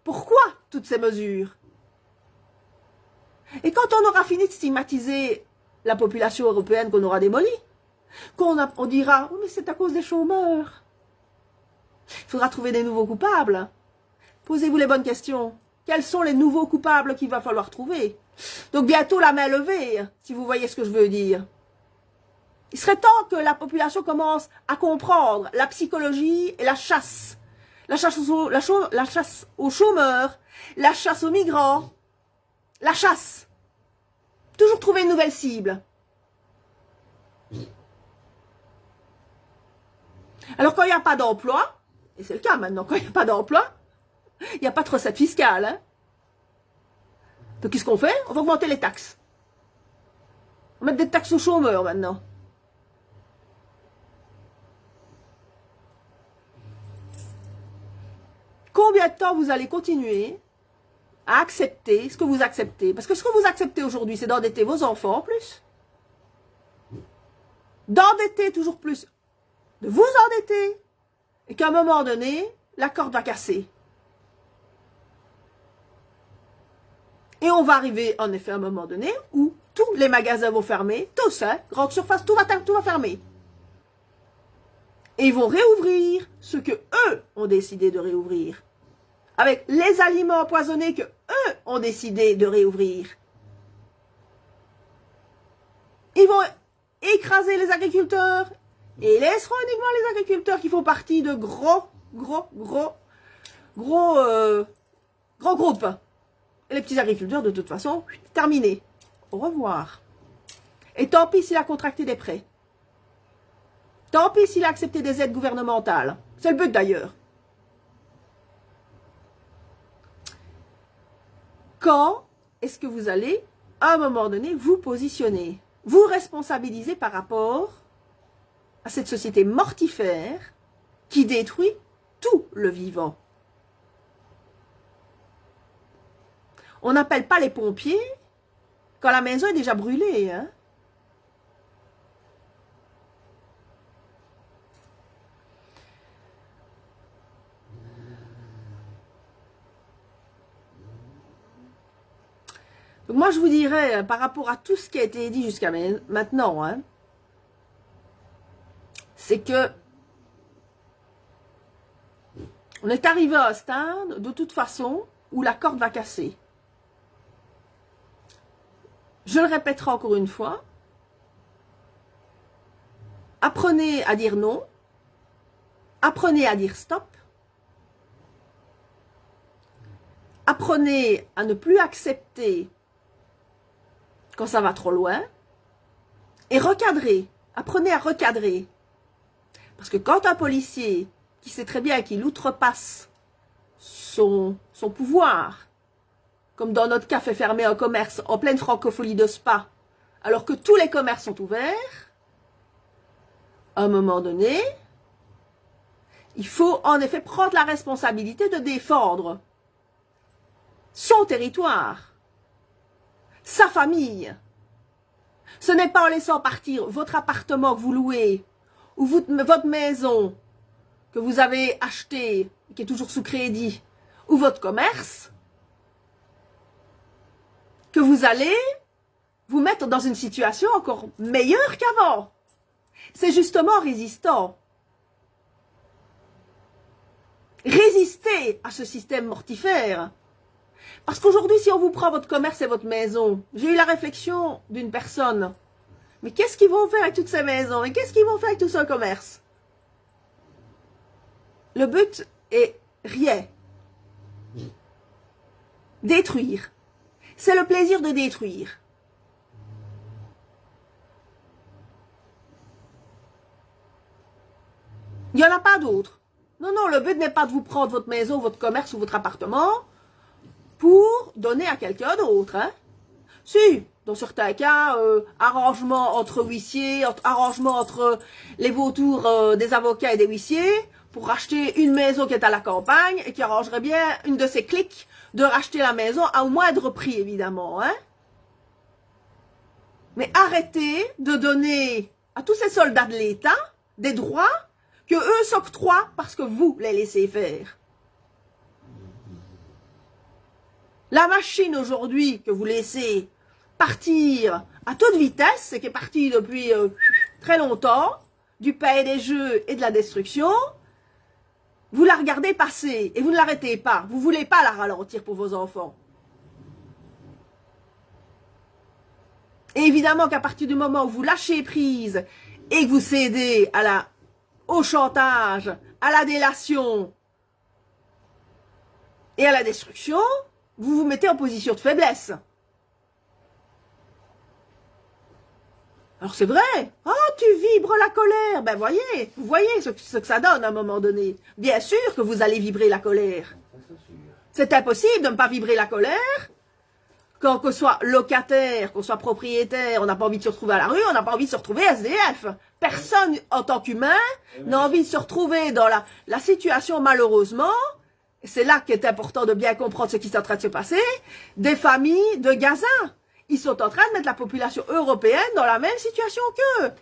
Pourquoi toutes ces mesures? Et quand on aura fini de stigmatiser la population européenne qu'on aura démolie, on dira, oui, mais c'est à cause des chômeurs. Il faudra trouver des nouveaux coupables. Posez-vous les bonnes questions. Quels sont les nouveaux coupables qu'il va falloir trouver? Donc bientôt la main levée, si vous voyez ce que je veux dire. Il serait temps que la population commence à comprendre la psychologie et la chasse. La chasse aux chômeurs, la chasse aux migrants, la chasse. Toujours trouver une nouvelle cible. Alors quand il n'y a pas d'emploi, et c'est le cas maintenant, quand il n'y a pas d'emploi, il n'y a pas de recette fiscale. Hein. Donc qu'est-ce qu'on fait? On va augmenter les taxes. On va mettre des taxes aux chômeurs maintenant. Combien de temps vous allez continuer à accepter ce que vous acceptez? Parce que ce que vous acceptez aujourd'hui, c'est d'endetter vos enfants en plus. D'endetter toujours plus. De vous endetter. Et qu'à un moment donné, la corde va casser. Et on va arriver, en effet, à un moment donné, où tous les magasins vont fermer, tous, hein, grande surface, tout va fermer. Et ils vont réouvrir ce que eux ont décidé de réouvrir. Avec les aliments empoisonnés que eux ont décidé de réouvrir. Ils vont écraser les agriculteurs et ils laisseront uniquement les agriculteurs qui font partie de gros groupes. Et les petits agriculteurs, de toute façon, terminé. Au revoir. Et tant pis s'il a contracté des prêts. Tant pis s'il a accepté des aides gouvernementales. C'est le but d'ailleurs. Quand est-ce que vous allez, à un moment donné, vous positionner, vous responsabiliser par rapport à cette société mortifère qui détruit tout le vivant? On n'appelle pas les pompiers quand la maison est déjà brûlée, hein? Donc moi, je vous dirais, par rapport à tout ce qui a été dit jusqu'à maintenant, hein, c'est que on est arrivé à un stade, de toute façon, où la corde va casser. Je le répéterai encore une fois. Apprenez à dire non. Apprenez à dire stop. Apprenez à ne plus accepter quand ça va trop loin. Et recadrez. Apprenez à recadrer. Parce que quand un policier qui sait très bien qu'il outrepasse son pouvoir, comme dans notre cas fait fermer un commerce en pleine francophonie de Spa, alors que tous les commerces sont ouverts, à un moment donné, il faut en effet prendre la responsabilité de défendre son territoire, sa famille. Ce n'est pas en laissant partir votre appartement que vous louez ou votre maison que vous avez acheté, qui est toujours sous crédit, ou votre commerce, que vous allez vous mettre dans une situation encore meilleure qu'avant. C'est justement en résistant. Résister à ce système mortifère. Parce qu'aujourd'hui, si on vous prend votre commerce et votre maison, j'ai eu la réflexion d'une personne. Mais qu'est-ce qu'ils vont faire avec toutes ces maisons? Et qu'est-ce qu'ils vont faire avec tout ce commerce? Le but est rien. Détruire. C'est le plaisir de détruire. Il n'y en a pas d'autre. Non, non, le but n'est pas de vous prendre votre maison, votre commerce ou votre appartement pour donner à quelqu'un d'autre. Hein. Si, dans certains cas, arrangement entre huissiers, arrangement entre les vautours des avocats et des huissiers, pour racheter une maison qui est à la campagne et qui arrangerait bien une de ces cliques de racheter la maison à moindre prix, évidemment. Hein. Mais arrêtez de donner à tous ces soldats de l'État des droits que eux s'octroient parce que vous les laissez faire. La machine aujourd'hui que vous laissez partir à toute vitesse, et qui est partie depuis très longtemps, du pain et des jeux et de la destruction, vous la regardez passer et vous ne l'arrêtez pas. Vous ne voulez pas la ralentir pour vos enfants. Et évidemment qu'à partir du moment où vous lâchez prise et que vous cédez au chantage, à la délation et à la destruction, vous vous mettez en position de faiblesse. Alors c'est vrai, oh tu vibres la colère, ben vous voyez ce que ça donne à un moment donné. Bien sûr que vous allez vibrer la colère. C'est impossible de ne pas vibrer la colère. Quand qu'on soit locataire, qu'on soit propriétaire, on n'a pas envie de se retrouver à la rue, on n'a pas envie de se retrouver SDF. Personne en tant qu'humain n'a envie de se retrouver dans la situation malheureusement, c'est là qu'il est important de bien comprendre ce qui est en train de se passer, des familles de Gaza. Ils sont en train de mettre la population européenne dans la même situation qu'eux.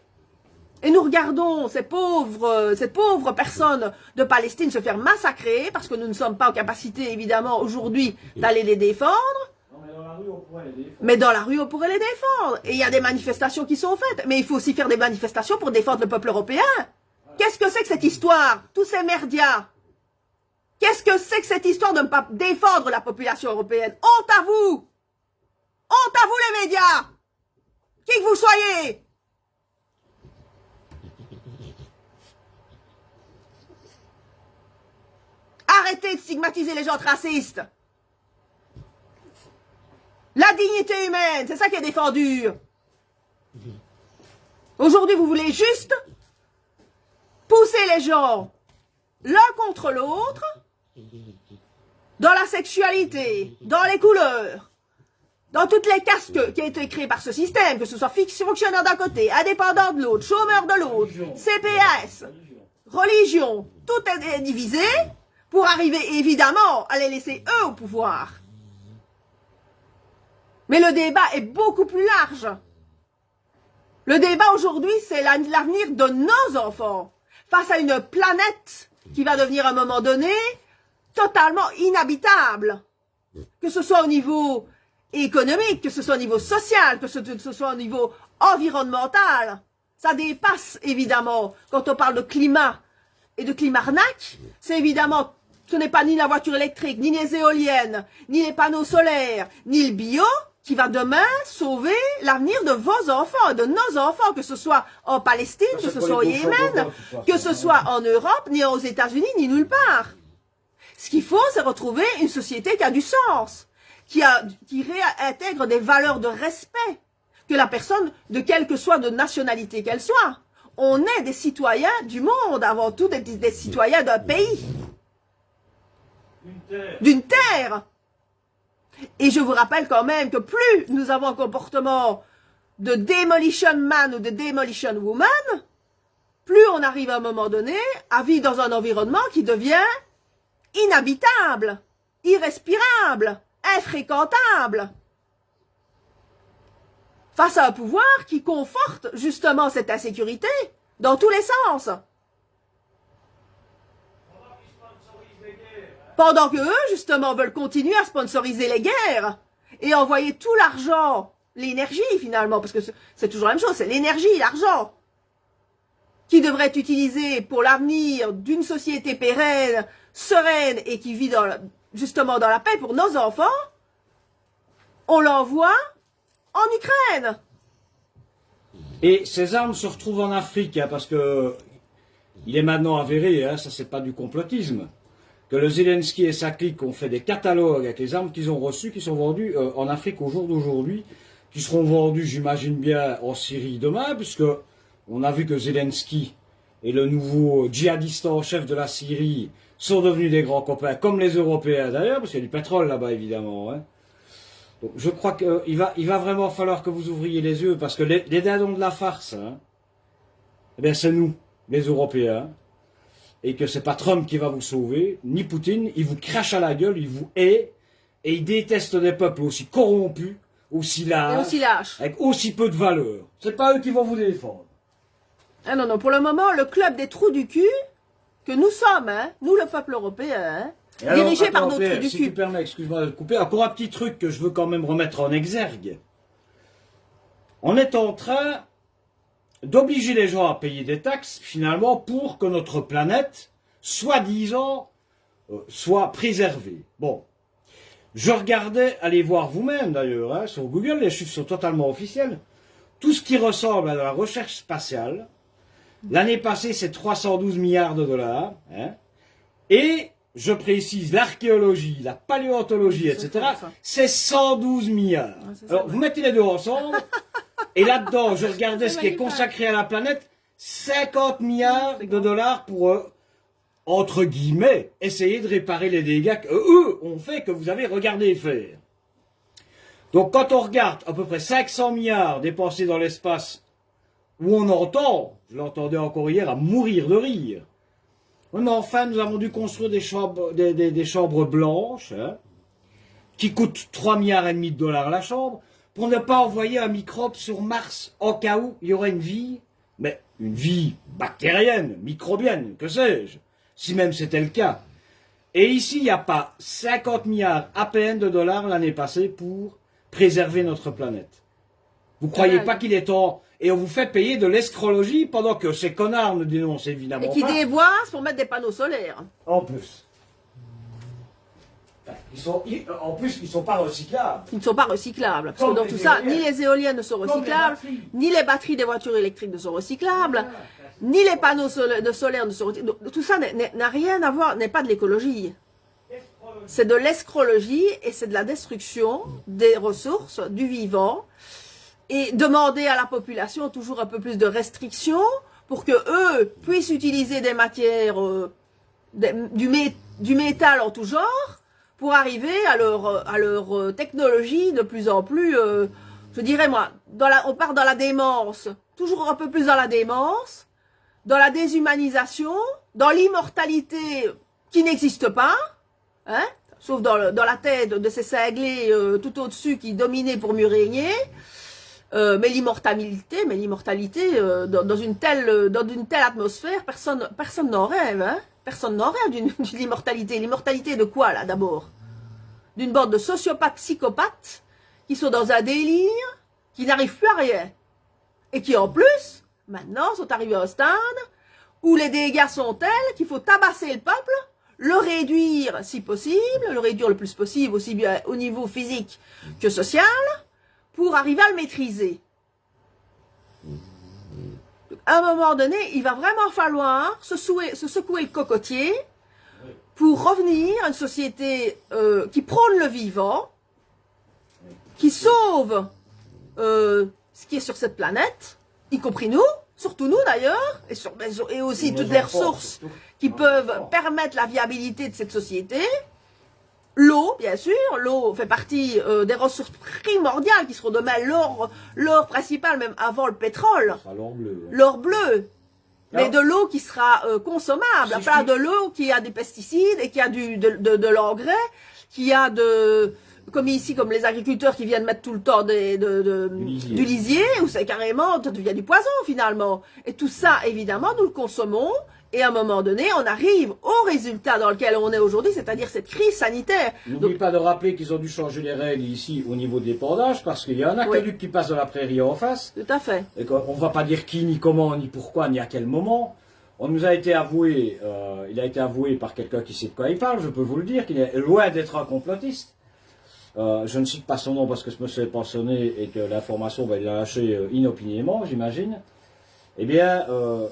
Et nous regardons ces pauvres personnes de Palestine se faire massacrer parce que nous ne sommes pas en capacité, évidemment, aujourd'hui, d'aller les défendre. Mais dans la rue, on pourrait les défendre. Et il y a des manifestations qui sont faites. Mais il faut aussi faire des manifestations pour défendre le peuple européen. Qu'est-ce que c'est que cette histoire? Tous ces merdias. Qu'est-ce que c'est que cette histoire de ne pas défendre la population européenne? Honte à vous! Honte à vous les médias! Qui que vous soyez! Arrêtez de stigmatiser les gens racistes. La dignité humaine, c'est ça qui est défendu. Aujourd'hui, vous voulez juste pousser les gens l'un contre l'autre dans la sexualité, dans les couleurs, dans toutes les casques qui ont été créées par ce système, que ce soit fonctionnaire d'un côté, indépendant de l'autre, chômeur de l'autre, CPS, religion, tout est divisé pour arriver évidemment à les laisser eux au pouvoir. Mais le débat est beaucoup plus large. Le débat aujourd'hui, c'est l'avenir de nos enfants face à une planète qui va devenir à un moment donné totalement inhabitable. Que ce soit au niveau économique, que ce soit au niveau social, que ce soit au niveau environnemental. Ça dépasse évidemment, quand on parle de climat et de climat arnaque, c'est évidemment, ce n'est pas ni la voiture électrique, ni les éoliennes, ni les panneaux solaires, ni le bio, qui va demain sauver l'avenir de vos enfants, de nos enfants, que ce soit en Palestine, que ce soit au Yémen, que ce soit en Europe, ni aux États-Unis, ni nulle part. Ce qu'il faut, c'est retrouver une société qui a du sens, qui réintègre des valeurs de respect, que la personne, de quelle que soit de nationalité qu'elle soit, on est des citoyens du monde, avant tout des citoyens d'un pays, d'une terre. Et je vous rappelle quand même que plus nous avons un comportement de demolition man ou de demolition woman, plus on arrive à un moment donné à vivre dans un environnement qui devient inhabitable, irrespirable, infréquentable, face à un pouvoir qui conforte justement cette insécurité dans tous les sens. Pendant que eux, justement, veulent continuer à sponsoriser les guerres et envoyer tout l'argent, l'énergie finalement, parce que c'est toujours la même chose, c'est l'énergie, l'argent, qui devrait être utilisé pour l'avenir d'une société pérenne, sereine et qui vit justement dans la paix pour nos enfants, on l'envoie en Ukraine. Et ces armes se retrouvent en Afrique, hein, parce que il est maintenant avéré, hein, ça c'est pas du complotisme, que le Zelensky et sa clique ont fait des catalogues avec les armes qu'ils ont reçues, qui sont vendues en Afrique au jour d'aujourd'hui, qui seront vendues, j'imagine bien, en Syrie demain, puisque on a vu que Zelensky est le nouveau djihadiste en chef de la Syrie, sont devenus des grands copains, comme les Européens d'ailleurs, parce qu'il y a du pétrole là-bas évidemment. Hein. Donc, je crois qu'il va vraiment falloir que vous ouvriez les yeux, parce que les dindons de la farce, hein, eh bien c'est nous, les Européens, et que c'est pas Trump qui va vous sauver, ni Poutine, il vous crache à la gueule, il vous hait, et il déteste des peuples aussi corrompus, aussi lâches, avec aussi peu de valeur. C'est pas eux qui vont vous défendre. Ah non, non, pour le moment, le club des trous du cul, que nous sommes, hein, nous le peuple européen, hein, dirigé par nos trous du si cul. tu permets, excuse-moi de te couper, encore un petit truc que je veux quand même remettre en exergue. On est en train d'obliger les gens à payer des taxes, finalement, pour que notre planète, soi-disant, soit préservée. Bon. Je regardais, allez voir vous-même d'ailleurs, hein, sur Google, les chiffres sont totalement officiels. Tout ce qui ressemble à la recherche spatiale, l'année passée c'est 312 milliards de dollars, hein, et je précise, l'archéologie, la paléontologie, etc., c'est 112 milliards. Alors vous mettez les deux ensemble, et là-dedans, je regardais ce qui est consacré à la planète, 50 milliards de dollars pour entre guillemets, essayer de réparer les dégâts qu'eux ont fait, que vous avez regardé faire. Donc quand on regarde à peu près 500 milliards dépensés dans l'espace, où on entend, je l'entendais encore hier, à mourir de rire. Mais enfin, nous avons dû construire des chambres blanches, hein, qui coûtent 3,5 milliards de dollars la chambre, pour ne pas envoyer un microbe sur Mars, en cas où il y aurait une vie, mais une vie bactérienne, microbienne, que sais-je. Si même c'était le cas. Et ici, il n'y a pas 50 milliards à peine de dollars l'année passée pour préserver notre planète. Vous croyez pas qu'il est temps, et on vous fait payer de l'escrologie pendant que ces connards ne dénoncent évidemment pas. Et qui déboissent pour mettre des panneaux solaires. En plus. En plus, ils ne sont pas recyclables. Ils ne sont pas recyclables. Parce que dans tout ça, ni les éoliennes ne sont recyclables, ni les batteries des voitures électriques ne sont recyclables. Ni les panneaux solaires ne sont... Tout ça n'a rien à voir, n'est pas de l'écologie. C'est de l'escrologie et c'est de la destruction des ressources, du vivant. Et demander à la population toujours un peu plus de restrictions pour que eux puissent utiliser des matières, du métal en tout genre, pour arriver à leur technologie de plus en plus... je dirais moi, on part dans la démence, toujours un peu plus dans la démence, dans la déshumanisation, dans l'immortalité qui n'existe pas, hein, sauf dans la tête de ces cinglés tout au-dessus qui dominaient pour mieux régner, mais l'immortalité, dans une telle atmosphère, personne n'en rêve, hein, personne n'en rêve d'une immortalité. L'immortalité de quoi là d'abord? D'une bande de sociopathes, psychopathes qui sont dans un délire, qui n'arrivent plus à rien, et qui en plus maintenant sont arrivés à un stade où les dégâts sont tels qu'il faut tabasser le peuple, le réduire si possible, le réduire le plus possible, aussi bien au niveau physique que social, pour arriver à le maîtriser. À un moment donné, il va vraiment falloir se secouer le cocotier pour revenir à une société qui prône le vivant, qui sauve ce qui est sur cette planète, y compris nous, surtout nous d'ailleurs, et aussi toutes les ressources qui peuvent permettre la viabilité de cette société. L'eau, bien sûr, l'eau fait partie des ressources primordiales qui seront demain l'or principal, même avant le pétrole. L'or bleu. Ouais. L'or bleu. Mais de l'eau qui sera consommable, pas de l'eau qui a des pesticides et qui a de l'engrais, qui a comme ici, comme les agriculteurs qui viennent mettre tout le temps du lisier, où c'est carrément, ça devient du poison finalement. Et tout ça, évidemment, nous le consommons, et à un moment donné, on arrive au résultat dans lequel on est aujourd'hui, c'est-à-dire cette crise sanitaire. N'oublie pas de rappeler qu'ils ont dû changer les règles ici au niveau des l'épandage, parce qu'il y a un aqueduc qui passe dans la prairie en face. Tout à fait. Et on ne va pas dire qui, ni comment, ni pourquoi, ni à quel moment. On nous a été avoué, il a été avoué par quelqu'un qui sait de quoi il parle, je peux vous le dire, qu'il est loin d'être un complotiste. Je ne cite pas son nom parce que ce monsieur est pensionné et que l'information va être lâchée inopinément, j'imagine. Eh bien,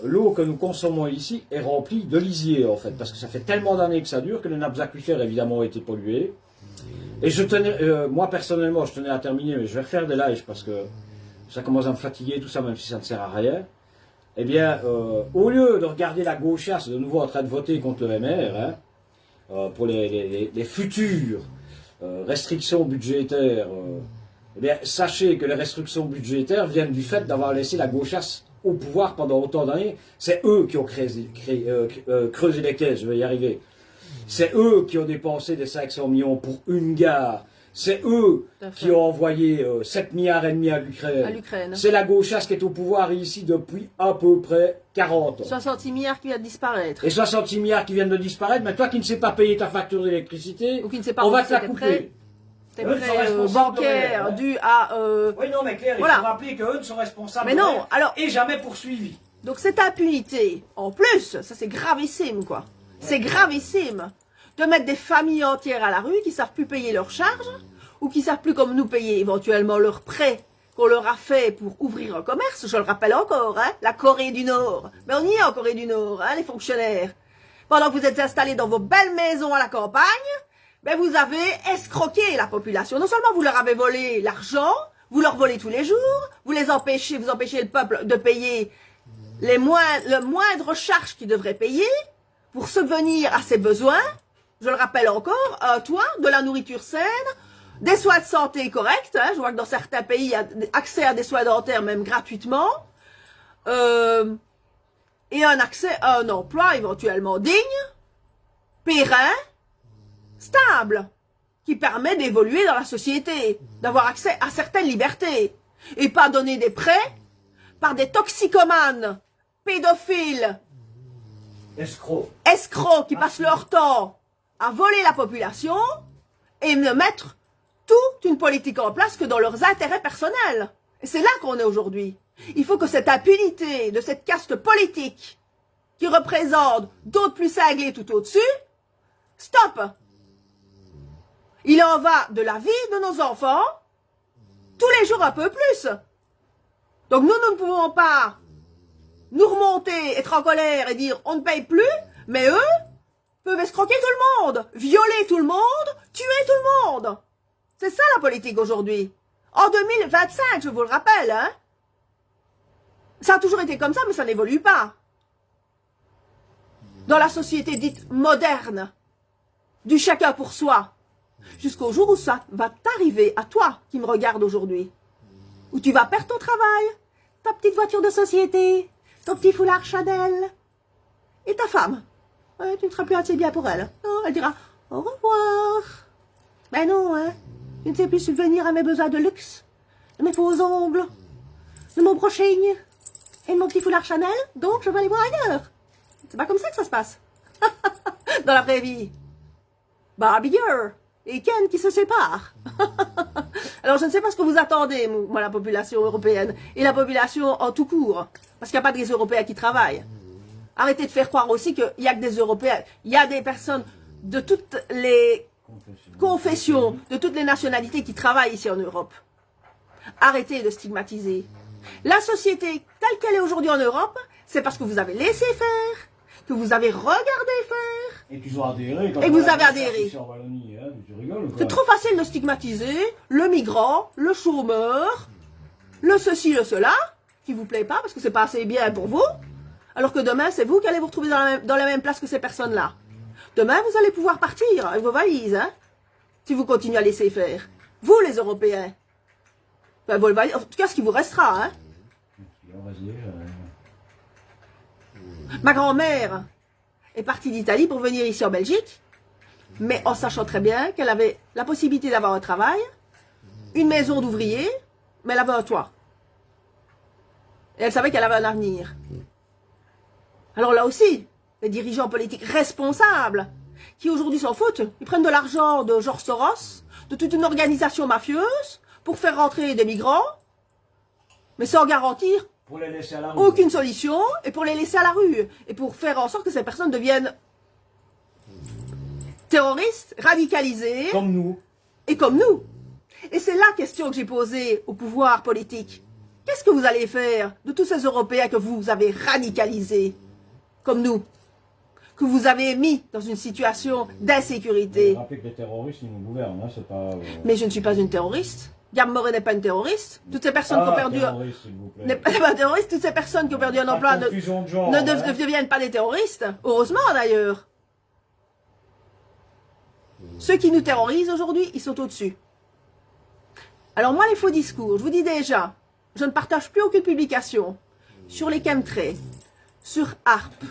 l'eau que nous consommons ici est remplie de lisier, en fait, parce que ça fait tellement d'années que ça dure que les nappes aquifères, évidemment, ont été polluées. Et je tenais, moi, personnellement, je tenais à terminer, mais je vais refaire des lives parce que ça commence à me fatiguer, tout ça, même si ça ne sert à rien. Eh bien, au lieu de regarder la gauchiasse de nouveau en train de voter contre le MR, hein, pour les futures restrictions budgétaires, eh bien, sachez que les restrictions budgétaires viennent du fait d'avoir laissé la gauchasse au pouvoir pendant autant d'années. C'est eux qui ont creusé les caisses, je vais y arriver. C'est eux qui ont dépensé des 500 millions pour une gare. C'est eux qui ont envoyé 7 milliards et demi à l'Ukraine. C'est la gauchasse qui est au pouvoir ici depuis à peu près 40 ans. 66 milliards qui viennent de disparaître. Et 66 milliards qui viennent de disparaître, mais toi qui ne sais pas payer ta facture d'électricité, ou qui ne sais pas on va te la couper. Tes prêts bancaires dus à... Oui, non, mais Claire, voilà. Il faut rappeler qu'eux ne sont responsables mais non, alors, et jamais poursuivis. Donc cette impunité, en plus, ça c'est gravissime, quoi. C'est gravissime de mettre des familles entières à la rue qui ne savent plus payer leurs charges ou qui ne savent plus comme nous payer éventuellement leurs prêts qu'on leur a fait pour ouvrir un commerce. Je le rappelle encore, hein, la Corée du Nord. Mais on y est en Corée du Nord, hein, les fonctionnaires. Pendant que vous êtes installés dans vos belles maisons à la campagne, ben vous avez escroqué la population. Non seulement vous leur avez volé l'argent, vous leur volez tous les jours, vous empêchez le peuple de payer le moindre charge qu'ils devraient payer pour subvenir à ses besoins. Je le rappelle encore, un toit, de la nourriture saine, des soins de santé corrects. Hein, je vois que dans certains pays, il y a accès à des soins dentaires même gratuitement. Et un accès à un emploi éventuellement digne, périn, stable, qui permet d'évoluer dans la société, d'avoir accès à certaines libertés. Et pas donner des prêts par des toxicomanes, pédophiles, escrocs qui passent leur temps à voler la population et ne mettre toute une politique en place que dans leurs intérêts personnels. Et c'est là qu'on est aujourd'hui. Il faut que cette impunité de cette caste politique qui représente d'autres plus cinglés tout au-dessus, stop. Il en va de la vie de nos enfants, tous les jours un peu plus. Donc nous ne pouvons pas nous remonter, être en colère et dire on ne paye plus, mais eux peuvent escroquer tout le monde, violer tout le monde, tuer tout le monde. C'est ça la politique aujourd'hui. En 2025, je vous le rappelle, hein. Ça a toujours été comme ça, mais ça n'évolue pas. Dans la société dite moderne, du chacun pour soi, jusqu'au jour où ça va t'arriver à toi qui me regarde aujourd'hui, où tu vas perdre ton travail, ta petite voiture de société, ton petit foulard Chanel, et ta femme. Ouais, tu ne seras plus assez bien pour elle. Non, elle dira au revoir. Ben non, hein. Je ne sais plus subvenir à mes besoins de luxe, de mes faux ongles, de mon brushing et de mon petit foulard Chanel, donc je vais aller voir ailleurs. C'est pas comme ça que ça se passe. Dans la vraie vie. Barbie Girl et Ken qui se séparent. Alors je ne sais pas ce que vous attendez, moi, la population européenne, et la population en tout court, parce qu'il n'y a pas des Européens qui travaillent. Arrêtez de faire croire aussi qu'il n'y a que des Européens. Il y a des personnes de toutes les confessions, de toutes les nationalités qui travaillent ici en Europe. Arrêtez de stigmatiser. La société telle qu'elle est aujourd'hui en Europe, c'est parce que vous avez laissé faire, que vous avez regardé faire. Et qu'ils ont adhéré. Et vous avez adhéré. Hein, c'est trop facile de stigmatiser le migrant, le chômeur, le ceci, le cela, qui vous plaît pas parce que c'est pas assez bien pour vous. Alors que demain, c'est vous qui allez vous retrouver dans la même place que ces personnes-là. Demain, vous allez pouvoir partir avec vos valises, hein, si vous continuez à laisser faire. Vous, les Européens. Ben, vos valises, en tout cas, ce qui vous restera. Hein. Ma grand-mère est partie d'Italie pour venir ici en Belgique, mais en sachant très bien qu'elle avait la possibilité d'avoir un travail, une maison d'ouvrier, mais elle avait un toit. Et elle savait qu'elle avait un avenir. Alors là aussi, les dirigeants politiques responsables, qui aujourd'hui s'en foutent, ils prennent de l'argent de George Soros, de toute une organisation mafieuse, pour faire rentrer des migrants, mais sans garantir pour les laisser à la rue. Aucune solution, et pour les laisser à la rue, et pour faire en sorte que ces personnes deviennent terroristes, radicalisées. Comme nous. Et comme nous. Et c'est la question que j'ai posée au pouvoir politique. Qu'est-ce que vous allez faire de tous ces Européens que vous avez radicalisés, comme nous, que vous avez mis dans une situation d'insécurité? Rappelez que les terroristes, ils nous gouvernent, hein, c'est pas... Mais je ne suis pas une terroriste. Gab Moret n'est pas une terroriste. Toutes ces personnes qui ont perdu... n'est pas un terroriste. Toutes ces personnes qui ont perdu un emploi ne deviennent pas des terroristes. Heureusement, d'ailleurs. Ceux qui nous terrorisent aujourd'hui, ils sont au-dessus. Alors moi, les faux discours, je vous dis déjà, je ne partage plus aucune publication sur les chemtrails, sur ARP,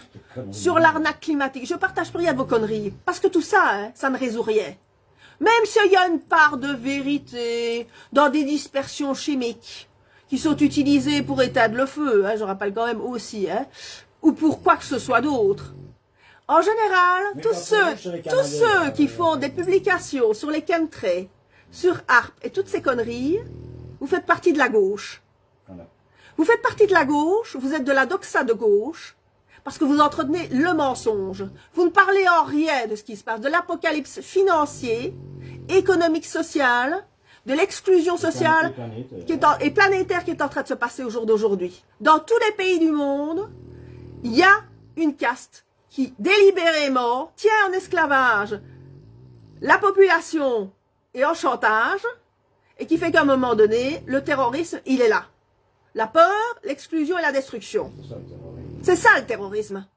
sur l'arnaque climatique. Je ne partage plus rien de vos conneries. Parce que tout ça, hein, ça ne résout rien. Même s'il y a une part de vérité dans des dispersions chimiques qui sont utilisées pour éteindre le feu, hein, je rappelle quand même aussi, hein, ou pour quoi que ce soit d'autre. En général, tous ceux qui font des publications sur les chemtrails, sur ARP et toutes ces conneries, vous faites partie de la gauche. Voilà. Vous faites partie de la gauche, vous êtes de la doxa de gauche, parce que vous entretenez le mensonge. Vous ne parlez en rien de ce qui se passe, de l'apocalypse financier, économique, social, de l'exclusion sociale et planétaire qui est en train de se passer au jour d'aujourd'hui. Dans tous les pays du monde, il y a une caste qui délibérément tient en esclavage la population et en chantage, et qui fait qu'à un moment donné, le terrorisme, il est là. La peur, l'exclusion et la destruction. C'est ça le terrorisme.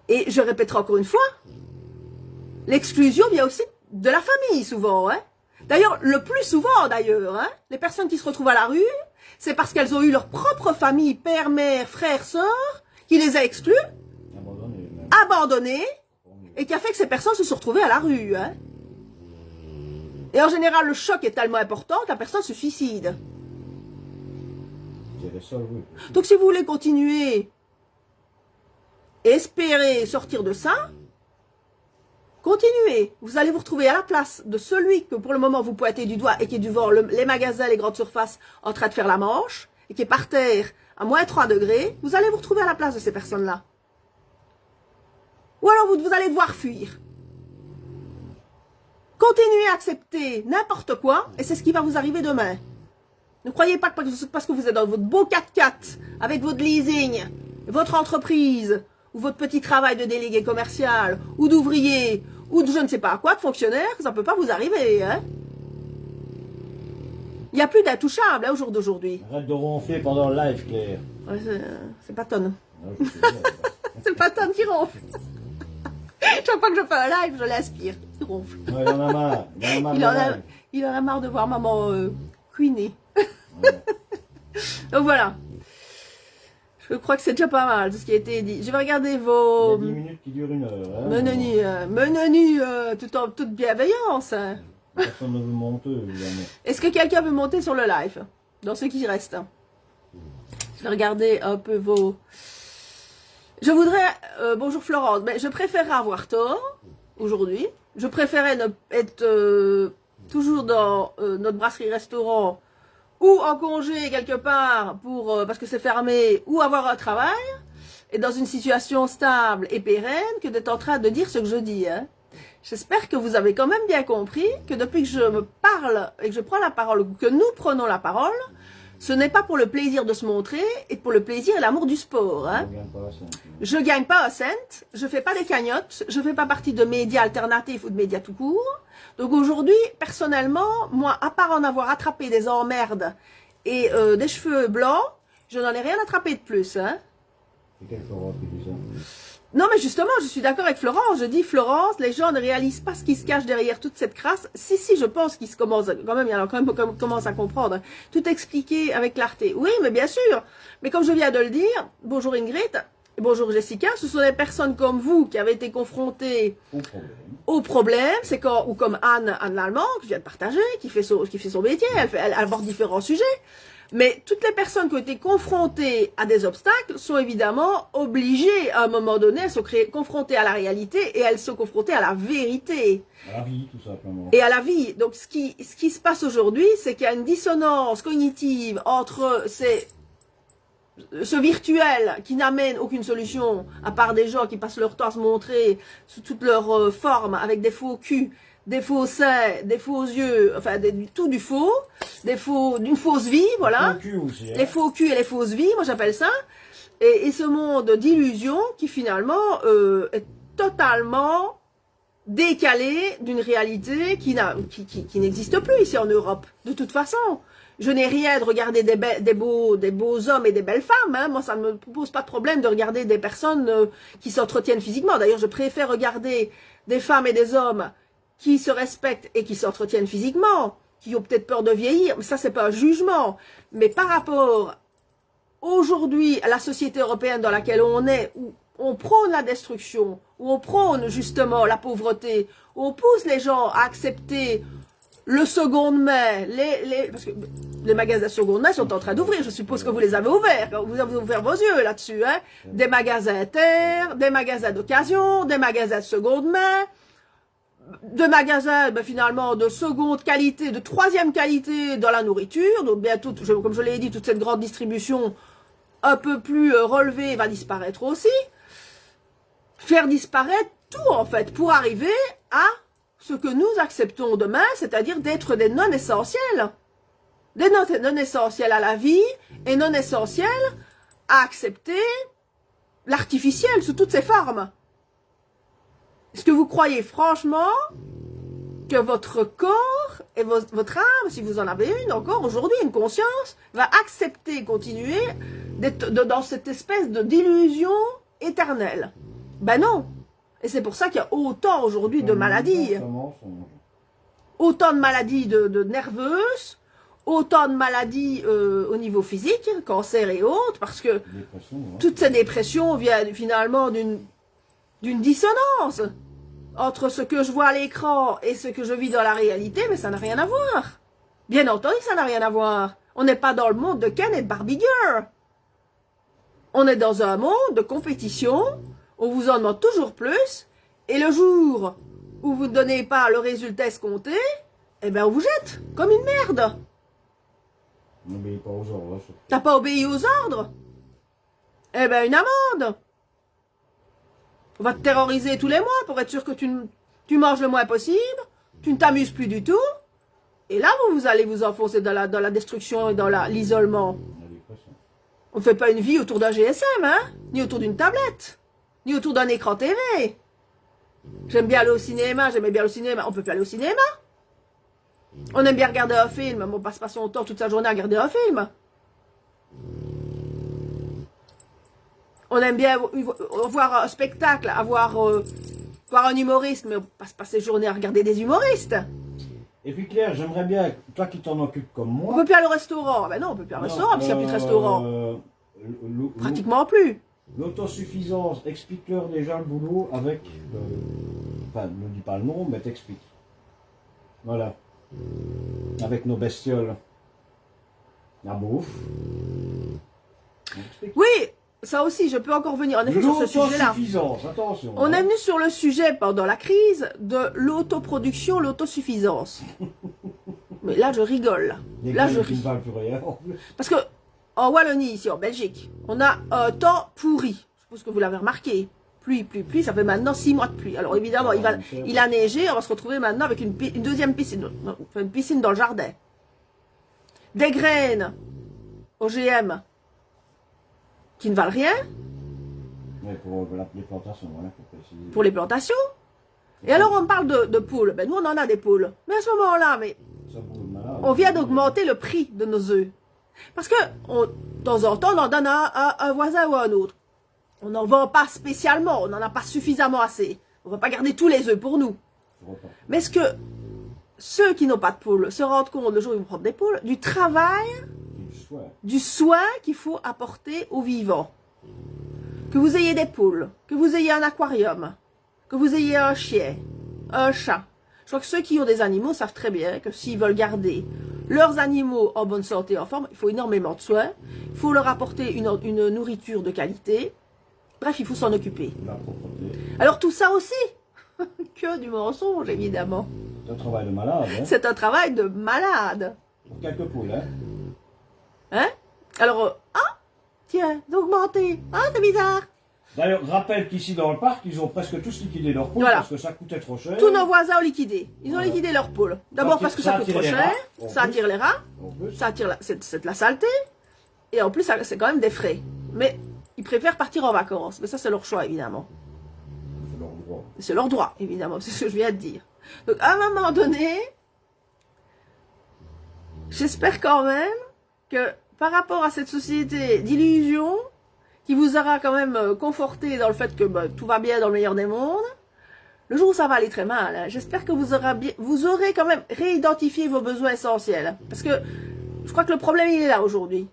Et je répéterai encore une fois, l'exclusion vient aussi de la famille souvent. Hein. D'ailleurs, le plus souvent d'ailleurs, hein, les personnes qui se retrouvent à la rue, c'est parce qu'elles ont eu leur propre famille, père, mère, frère, sœur, qui les a exclus, abandonnés, et qui a fait que ces personnes se sont retrouvées à la rue. Hein. Et en général, le choc est tellement important que la personne se suicide. Donc si vous voulez continuer et espérer sortir de ça, continuez. Vous allez vous retrouver à la place de celui que pour le moment vous pointez du doigt et qui est devant les magasins, les grandes surfaces en train de faire la manche et qui est par terre à moins 3 degrés. Vous allez vous retrouver à la place de ces personnes-là. Ou alors vous allez devoir fuir. Continuez à accepter n'importe quoi et c'est ce qui va vous arriver demain. Ne croyez pas que parce que vous êtes dans votre beau 4x4 avec votre leasing, votre entreprise ou votre petit travail de délégué commercial ou d'ouvrier ou de je ne sais pas quoi, de fonctionnaire, ça ne peut pas vous arriver. Hein. Il n'y a plus d'intouchable hein, au jour d'aujourd'hui. Arrête de ronfler pendant le live, Claire. Ouais, c'est Patton. C'est Patton qui ronfle. Chaque fois que je fais un live, je l'aspire. Il ronfle. Ouais, il en a marre. Il en a marre de voir maman couiner. Donc voilà. Je crois que c'est déjà pas mal tout ce qui a été dit. Je vais regarder vos... Il y a 10 minutes qui durent 1 heure. Hein, menus, tout en toute bienveillance. Hein. Personne ne veut monter, évidemment. Est-ce que quelqu'un veut monter sur le live? Dans ceux qui restent. Je vais regarder un peu vos... Je voudrais... bonjour Florence. Mais je préférerais avoir tort aujourd'hui. Je préférais être toujours dans notre brasserie-restaurant ou en congé quelque part pour parce que c'est fermé, ou avoir un travail, et dans une situation stable et pérenne, que d'être en train de dire ce que je dis. Hein. J'espère que vous avez quand même bien compris que depuis que je me parle et que je prends la parole, ou que nous prenons la parole, ce n'est pas pour le plaisir de se montrer, et pour le plaisir et l'amour du sport. Hein. Je gagne pas un cent, je fais pas des cagnottes, je fais pas partie de médias alternatifs ou de médias tout court. Donc aujourd'hui, personnellement, moi, à part en avoir attrapé des emmerdes et des cheveux blancs, je n'en ai rien attrapé de plus. Hein. C'est quelle Florence qui dit ça? Non, mais justement, je suis d'accord avec Florence. Je dis, Florence, les gens ne réalisent pas ce qui se cache derrière toute cette crasse. Si, je pense qu'ils commencent quand même, il y en a quand même commence à comprendre. Tout expliquer avec clarté. Oui, mais bien sûr. Mais comme je viens de le dire, bonjour Ingrid, et bonjour Jessica, ce sont des personnes comme vous qui avez été confrontées au problème. C'est quand, ou comme Anne Lallemand, qui vient de partager, qui fait son métier, elle aborde différents sujets. Mais toutes les personnes qui ont été confrontées à des obstacles sont évidemment obligées, à un moment donné, elles sont confrontées à la réalité et elles sont confrontées à la vérité. À la vie, tout simplement. Et à la vie. Donc, ce qui se passe aujourd'hui, c'est qu'il y a une dissonance cognitive entre ce virtuel qui n'amène aucune solution, à part des gens qui passent leur temps à se montrer sous toutes leurs formes, avec des faux culs, des faux seins, des faux yeux, enfin tout du faux, d'une fausse vie, voilà. Faux cul aussi, hein. Les faux culs et les fausses vies, moi j'appelle ça. Et ce monde d'illusion qui finalement est totalement décalé d'une réalité qui n'existe plus ici en Europe, de toute façon. Je n'ai rien de regarder des beaux hommes et des belles femmes. Hein. Moi, ça ne me pose pas de problème de regarder des personnes qui s'entretiennent physiquement. D'ailleurs, je préfère regarder des femmes et des hommes qui se respectent et qui s'entretiennent physiquement, qui ont peut-être peur de vieillir, mais ça c'est pas un jugement, mais par rapport aujourd'hui à la société européenne dans laquelle on est, où on prône la destruction, où on prône justement la pauvreté, où on pousse les gens à accepter le seconde main, parce que les magasins de seconde main sont en train d'ouvrir, je suppose que vous les avez ouverts, vous avez ouvert vos yeux là-dessus, hein, des magasins terre, des magasins d'occasion, des magasins de seconde main, de magasins finalement de seconde qualité, de troisième qualité dans la nourriture, donc bientôt, comme je l'ai dit, toute cette grande distribution un peu plus relevée va disparaître aussi. Faire disparaître tout en fait, pour arriver à ce que nous acceptons demain, c'est-à-dire d'être des non-essentiels. Des non-essentiels à la vie et non-essentiels à accepter l'artificiel sous toutes ses formes. Est-ce que vous croyez franchement que votre corps et votre âme, si vous en avez une encore aujourd'hui, une conscience, va accepter, continuer d'être dans cette espèce d'illusion éternelle? Ben non. Et c'est pour ça qu'il y a autant aujourd'hui de maladies. Autant de maladies de nerveuses, autant de maladies au niveau physique, cancer et autres, parce que toutes ces dépressions viennent finalement d'une dissonance entre ce que je vois à l'écran et ce que je vis dans la réalité, mais ça n'a rien à voir. Bien entendu, ça n'a rien à voir. On n'est pas dans le monde de Ken et de Barbie Girl. On est dans un monde de compétition. On vous en demande toujours plus, et le jour où vous ne donnez pas le résultat escompté, eh ben on vous jette comme une merde. On n'obéit pas aux ordres. T'as pas obéi aux ordres? Eh ben une amende. On va te terroriser tous les mois pour être sûr que tu manges le moins possible, tu ne t'amuses plus du tout, et là vous allez vous enfoncer dans la destruction et dans l'isolement. On ne fait pas une vie autour d'un GSM, hein, ni autour d'une tablette. Ni autour d'un écran TV. J'aime bien aller au cinéma, j'aimais bien le cinéma. On peut plus aller au cinéma. On aime bien regarder un film, mais on passe pas son temps toute sa journée à regarder un film. On aime bien voir un spectacle, voir un humoriste, mais on passe pas ses journées à regarder des humoristes. Et puis Claire, j'aimerais bien, toi qui t'en occupes comme moi... On peut plus aller au restaurant. Ben non, on peut plus aller au restaurant, parce qu'il n'y a plus de restaurant. Pratiquement plus. L'autosuffisance, explique-leur déjà le boulot avec, enfin, ne dis pas le nom, mais t'explique. Voilà. Avec nos bestioles. La bouffe. Oui, ça aussi, je peux encore venir en effet sur ce sujet-là. L'autosuffisance, attention. On est venu sur le sujet pendant la crise de l'autoproduction, l'autosuffisance. Mais là, je rigole. Là, je ris. Parce que en Wallonie, ici en Belgique, on a un temps pourri. Je pense que vous l'avez remarqué. Pluie, ça fait maintenant 6 mois de pluie. Alors évidemment, il a neigé, on va se retrouver maintenant avec une deuxième piscine. Enfin, une piscine dans le jardin. Des graines OGM qui ne valent rien. Oui, pour les plantations, voilà, pour les plantations. Et alors on parle de poules. Ben, nous on en a des poules. Mais à ce moment-là, on vient d'augmenter le prix de nos œufs. Parce que, de temps en temps, on en donne à un voisin ou à un autre. On n'en vend pas spécialement, on n'en a pas suffisamment assez. On ne va pas garder tous les œufs pour nous. Mais est-ce que ceux qui n'ont pas de poules se rendent compte, le jour où ils vont prendre des poules, du travail, du soin qu'il faut apporter aux vivants? Que vous ayez des poules, que vous ayez un aquarium, que vous ayez un chien, un chat. Je crois que ceux qui ont des animaux savent très bien que s'ils veulent garder leurs animaux en bonne santé, en forme, il faut énormément de soins, il faut leur apporter une nourriture de qualité, bref, il faut s'en occuper. Alors tout ça aussi, que du mensonge évidemment. C'est un travail de malade. Hein? C'est un travail de malade. Pour quelques poules, hein. Hein? Alors, tiens, d'augmenter, c'est bizarre. D'ailleurs, rappelle qu'ici dans le parc, ils ont presque tous liquidé leurs poules parce que ça coûtait trop cher. Tous nos voisins ont liquidé. Ils ont liquidé leurs poules. D'abord parce que ça coûte trop cher, ça attire les rats, ça attire c'est de la saleté, et en plus, c'est quand même des frais. Mais ils préfèrent partir en vacances. Mais ça, c'est leur choix, évidemment. C'est leur droit. C'est leur droit, évidemment. C'est ce que je viens de dire. Donc, à un moment donné, j'espère quand même que par rapport à cette société d'illusion, qui vous aura quand même conforté dans le fait que tout va bien dans le meilleur des mondes, le jour où ça va aller très mal, hein, j'espère que vous aurez quand même réidentifié vos besoins essentiels. Parce que je crois que le problème, il est là aujourd'hui.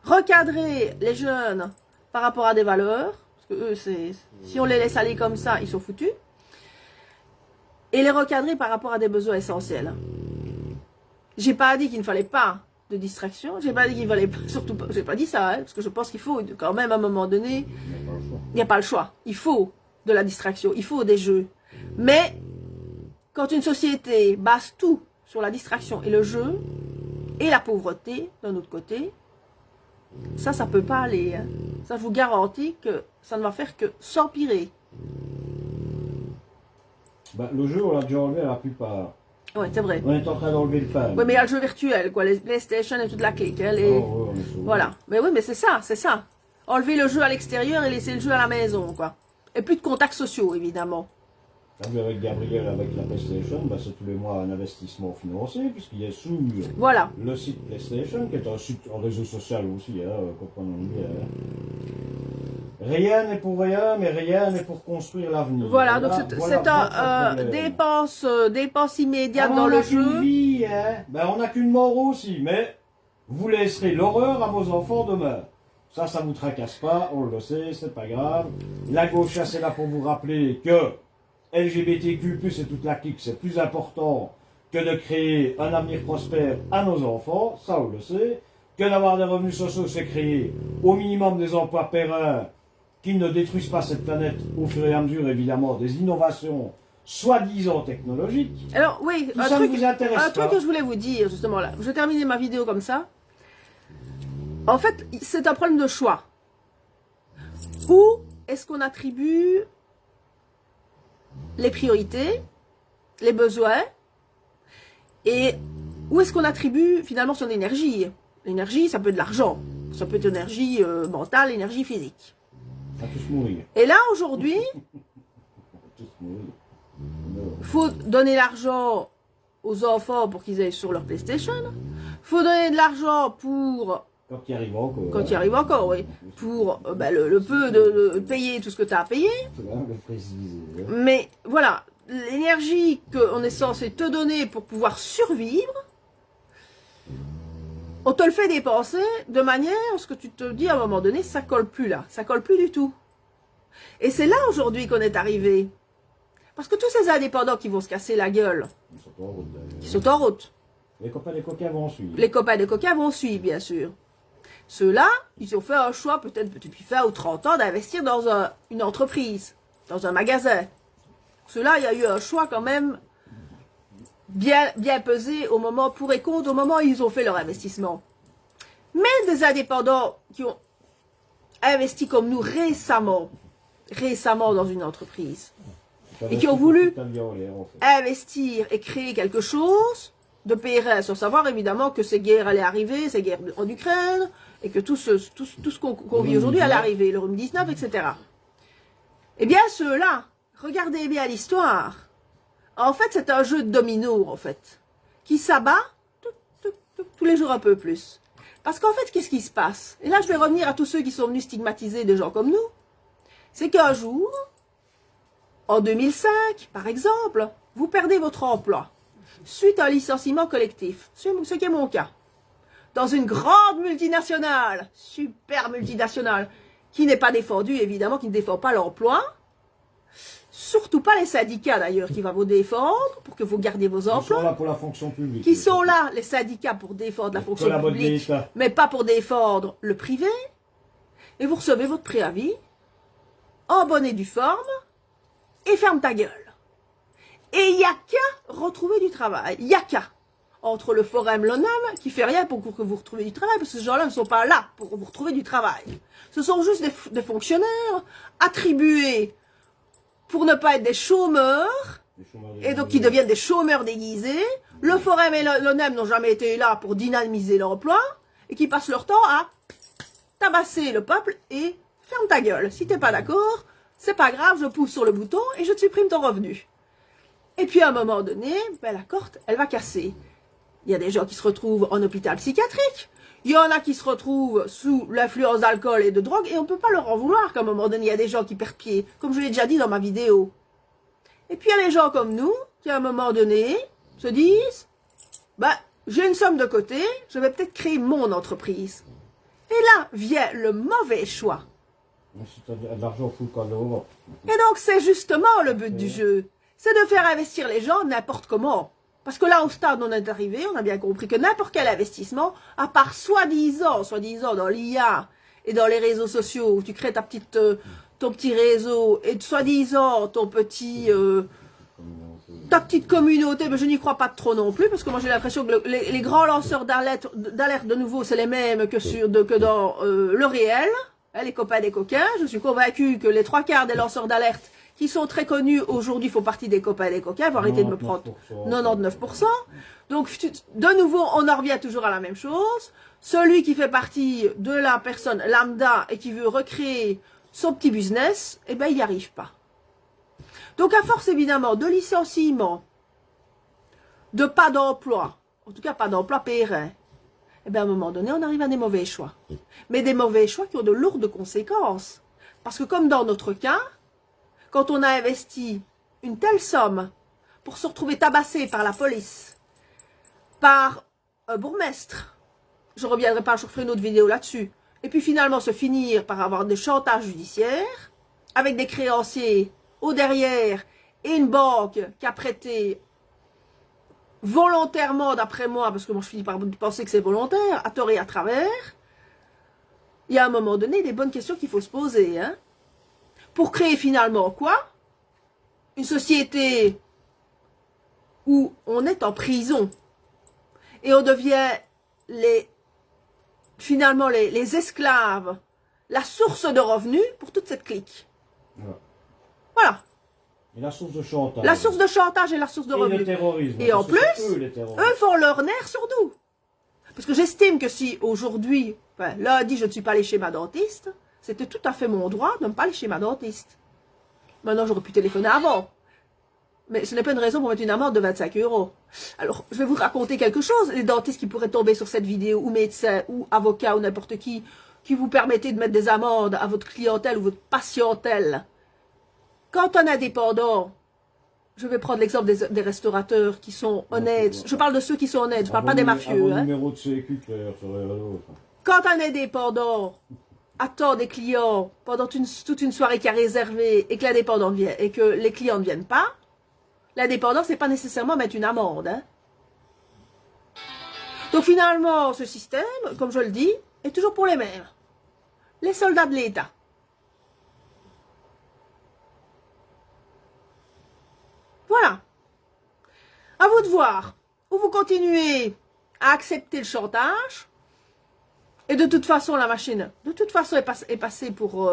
Recadrer les jeunes par rapport à des valeurs, parce que eux, si on les laisse aller comme ça, ils sont foutus. Et les recadrer par rapport à des besoins essentiels. J'ai pas dit qu'il ne fallait pas de distraction, j'ai pas dit qu'il fallait pas, surtout pas, j'ai pas dit ça, hein, parce que je pense qu'il faut quand même à un moment donné, il n'y a pas le choix. Il faut de la distraction, il faut des jeux. Mais quand une société base tout sur la distraction et le jeu, et la pauvreté d'un autre côté, ça peut pas aller. Hein. Ça, je vous garantis que ça ne va faire que s'empirer. Bah, le jeu, on l'a déjà enlevé à la plupart. Ouais, c'est vrai. On est en train d'enlever le pain. Oui, mais il y a le jeu virtuel, quoi, les PlayStation et toute la clique. Hein, les... Oh, ouais, voilà. Mais oui, mais c'est ça, c'est ça. Enlever le jeu à l'extérieur et laisser le jeu à la maison, quoi. Et plus de contacts sociaux, évidemment. Avec Gabriel, avec la PlayStation, bah, c'est tous les mois un investissement financier, puisqu'il est sur voilà. le site PlayStation, qui est un site en réseau social aussi, hein, comprenons bien. Rien n'est pour rien, mais rien n'est pour construire l'avenir. Voilà, donc c'est un dépense immédiate dans le jeu. Vie, hein. Ben, on n'a qu'une mort aussi, mais vous laisserez l'horreur à vos enfants demain. Ça vous tracasse pas, on le sait, c'est pas grave. La gauche, c'est là pour vous rappeler que LGBTQ+, et toute la clique, c'est plus important que de créer un avenir prospère à nos enfants, ça on le sait. Que d'avoir des revenus sociaux, c'est créer au minimum des emplois pérennes qui ne détruisent pas cette planète au fur et à mesure, évidemment, des innovations soi-disant technologiques. Alors oui, un truc que je voulais vous dire, justement là, je vais terminer ma vidéo comme ça. En fait, c'est un problème de choix. Où est-ce qu'on attribue les priorités, les besoins, et où est-ce qu'on attribue finalement son énergie? L'énergie, ça peut être de l'argent, ça peut être l'énergie mentale, l'énergie physique. On va tous mourir. Et là, aujourd'hui, il faut donner l'argent aux enfants pour qu'ils aillent sur leur PlayStation. Il faut donner de l'argent pour... Quand il arrive encore. Quand il arrive encore, oui. Pour le peu de payer tout ce que tu as à payer. Mais voilà, l'énergie qu'on est censé te donner pour pouvoir survivre, on te le fait dépenser de manière à ce que tu te dis à un moment donné, ça colle plus là, ça colle plus du tout. Et c'est là aujourd'hui qu'on est arrivé. Parce que tous ces indépendants qui vont se casser la gueule, qui sont en route. Les copains des coquins vont suivre. Les copains des coquins vont suivre, bien sûr. Ceux-là, ils ont fait un choix, peut-être depuis 20 ou 30 ans, d'investir dans une entreprise, dans un magasin. Ceux-là, il y a eu un choix quand même bien pesé au moment pour et contre, au moment où ils ont fait leur investissement. Mais des indépendants qui ont investi comme nous récemment dans une entreprise, et qui ont voulu investir et créer quelque chose de pérenne, sans savoir évidemment que ces guerres allaient arriver, ces guerres en Ukraine, et que tout ce qu'on vit aujourd'hui allait arriver, le rhume 19, etc. Eh bien, ceux-là, regardez bien l'histoire. En fait, c'est un jeu de domino, en fait, qui s'abat tous les jours un peu plus. Parce qu'en fait, qu'est-ce qui se passe? Et là, je vais revenir à tous ceux qui sont venus stigmatiser des gens comme nous. C'est qu'un jour, en 2005, par exemple, vous perdez votre emploi suite à un licenciement collectif, ce qui est mon cas, dans une grande multinationale, super multinationale, qui n'est pas défendue, évidemment, qui ne défend pas l'emploi, surtout pas les syndicats d'ailleurs, qui vont vous défendre pour que vous gardiez vos emplois. Qui sont là pour la fonction publique. Qui sont là, les syndicats, pour défendre la fonction publique, mais pas pour défendre le privé. Et vous recevez votre préavis, en bonne et due forme, et ferme ta gueule. Et il n'y a qu'à retrouver du travail. Il n'y a qu'à. Entre le forum, l'ONAM, qui fait rien pour que vous retrouviez du travail, parce que ces gens-là ne sont pas là pour vous retrouver du travail. Ce sont juste des fonctionnaires attribués pour ne pas être des chômeurs, et donc qui deviennent des chômeurs déguisés. Le forum et l'ONAM n'ont jamais été là pour dynamiser l'emploi, et qui passent leur temps à tabasser le peuple et ferme ta gueule. Si t'es pas d'accord, c'est pas grave, je pousse sur le bouton et je te supprime ton revenu. Et puis à un moment donné, ben, la corde, elle va casser. Il y a des gens qui se retrouvent en hôpital psychiatrique. Il y en a qui se retrouvent sous l'influence d'alcool et de drogue. Et on ne peut pas leur en vouloir qu'à un moment donné, il y a des gens qui perdent pied. Comme je l'ai déjà dit dans ma vidéo. Et puis il y a les gens comme nous, qui à un moment donné, se disent, bah, j'ai une somme de côté, je vais peut-être créer mon entreprise. Et là vient le mauvais choix. C'est-à-dire de l'argent fout le camp. Et donc c'est justement le but du jeu. C'est de faire investir les gens n'importe comment. Parce que là, au stade où on est arrivé, on a bien compris que n'importe quel investissement, à part soi-disant dans l'IA et dans les réseaux sociaux, où tu crées ton petit réseau et soi-disant ta petite communauté, mais je n'y crois pas trop non plus, parce que moi j'ai l'impression que les grands lanceurs d'alerte de nouveau, c'est les mêmes que dans le réel, hein, les copains des coquins. Je suis convaincue que les 3/4 des lanceurs d'alerte qui sont très connus aujourd'hui font partie des copains des coquins. Il faut arrêter de me prendre 99%. Donc, de nouveau, on en revient toujours à la même chose. Celui qui fait partie de la personne lambda et qui veut recréer son petit business, eh ben, il n'y arrive pas. Donc, à force, évidemment, de licenciements, de pas d'emploi, en tout cas pas d'emploi pérenne, eh ben, à un moment donné, on arrive à des mauvais choix. Mais des mauvais choix qui ont de lourdes conséquences. Parce que comme dans notre cas, quand on a investi une telle somme pour se retrouver tabassé par la police, par un bourgmestre, je ne reviendrai pas, je ferai une autre vidéo là-dessus, et puis finalement se finir par avoir des chantages judiciaires, avec des créanciers au derrière, et une banque qui a prêté volontairement, d'après moi, parce que moi je finis par penser que c'est volontaire, à tort et à travers, il y a un moment donné des bonnes questions qu'il faut se poser, hein. Pour créer finalement quoi? Une société où on est en prison et on devient finalement les esclaves, la source de revenus pour toute cette clique. Voilà. Et la source de chantage. La source de chantage et la source de revenus. Le terrorisme. Et en plus, eux font leur nerf sur nous. Parce que j'estime que si aujourd'hui, enfin, lundi, je ne suis pas allé chez ma dentiste, c'était tout à fait mon droit de ne pas aller chez ma dentiste. Maintenant, j'aurais pu téléphoner avant. Mais ce n'est pas une raison pour mettre une amende de 25 €. Alors, je vais vous raconter quelque chose. Les dentistes qui pourraient tomber sur cette vidéo, ou médecins, ou avocats, ou n'importe qui vous permettez de mettre des amendes à votre clientèle ou votre patientèle. Quand un indépendant, je vais prendre l'exemple des restaurateurs qui sont honnêtes. Je parle de ceux qui sont honnêtes, je ne parle pas des mafieux. Hein. Numéro de sécu, sur l'autre. Quand un indépendant attend des clients pendant toute une soirée qui a réservé et que l'indépendant vient et que les clients ne viennent pas, l'indépendant, c'est pas nécessairement mettre une amende. Hein. Donc finalement, ce système, comme je le dis, est toujours pour les mêmes. Les soldats de l'État. Voilà. À vous de voir. Ou vous continuez à accepter le chantage. Et de toute façon, la machine, de toute façon, est passée pour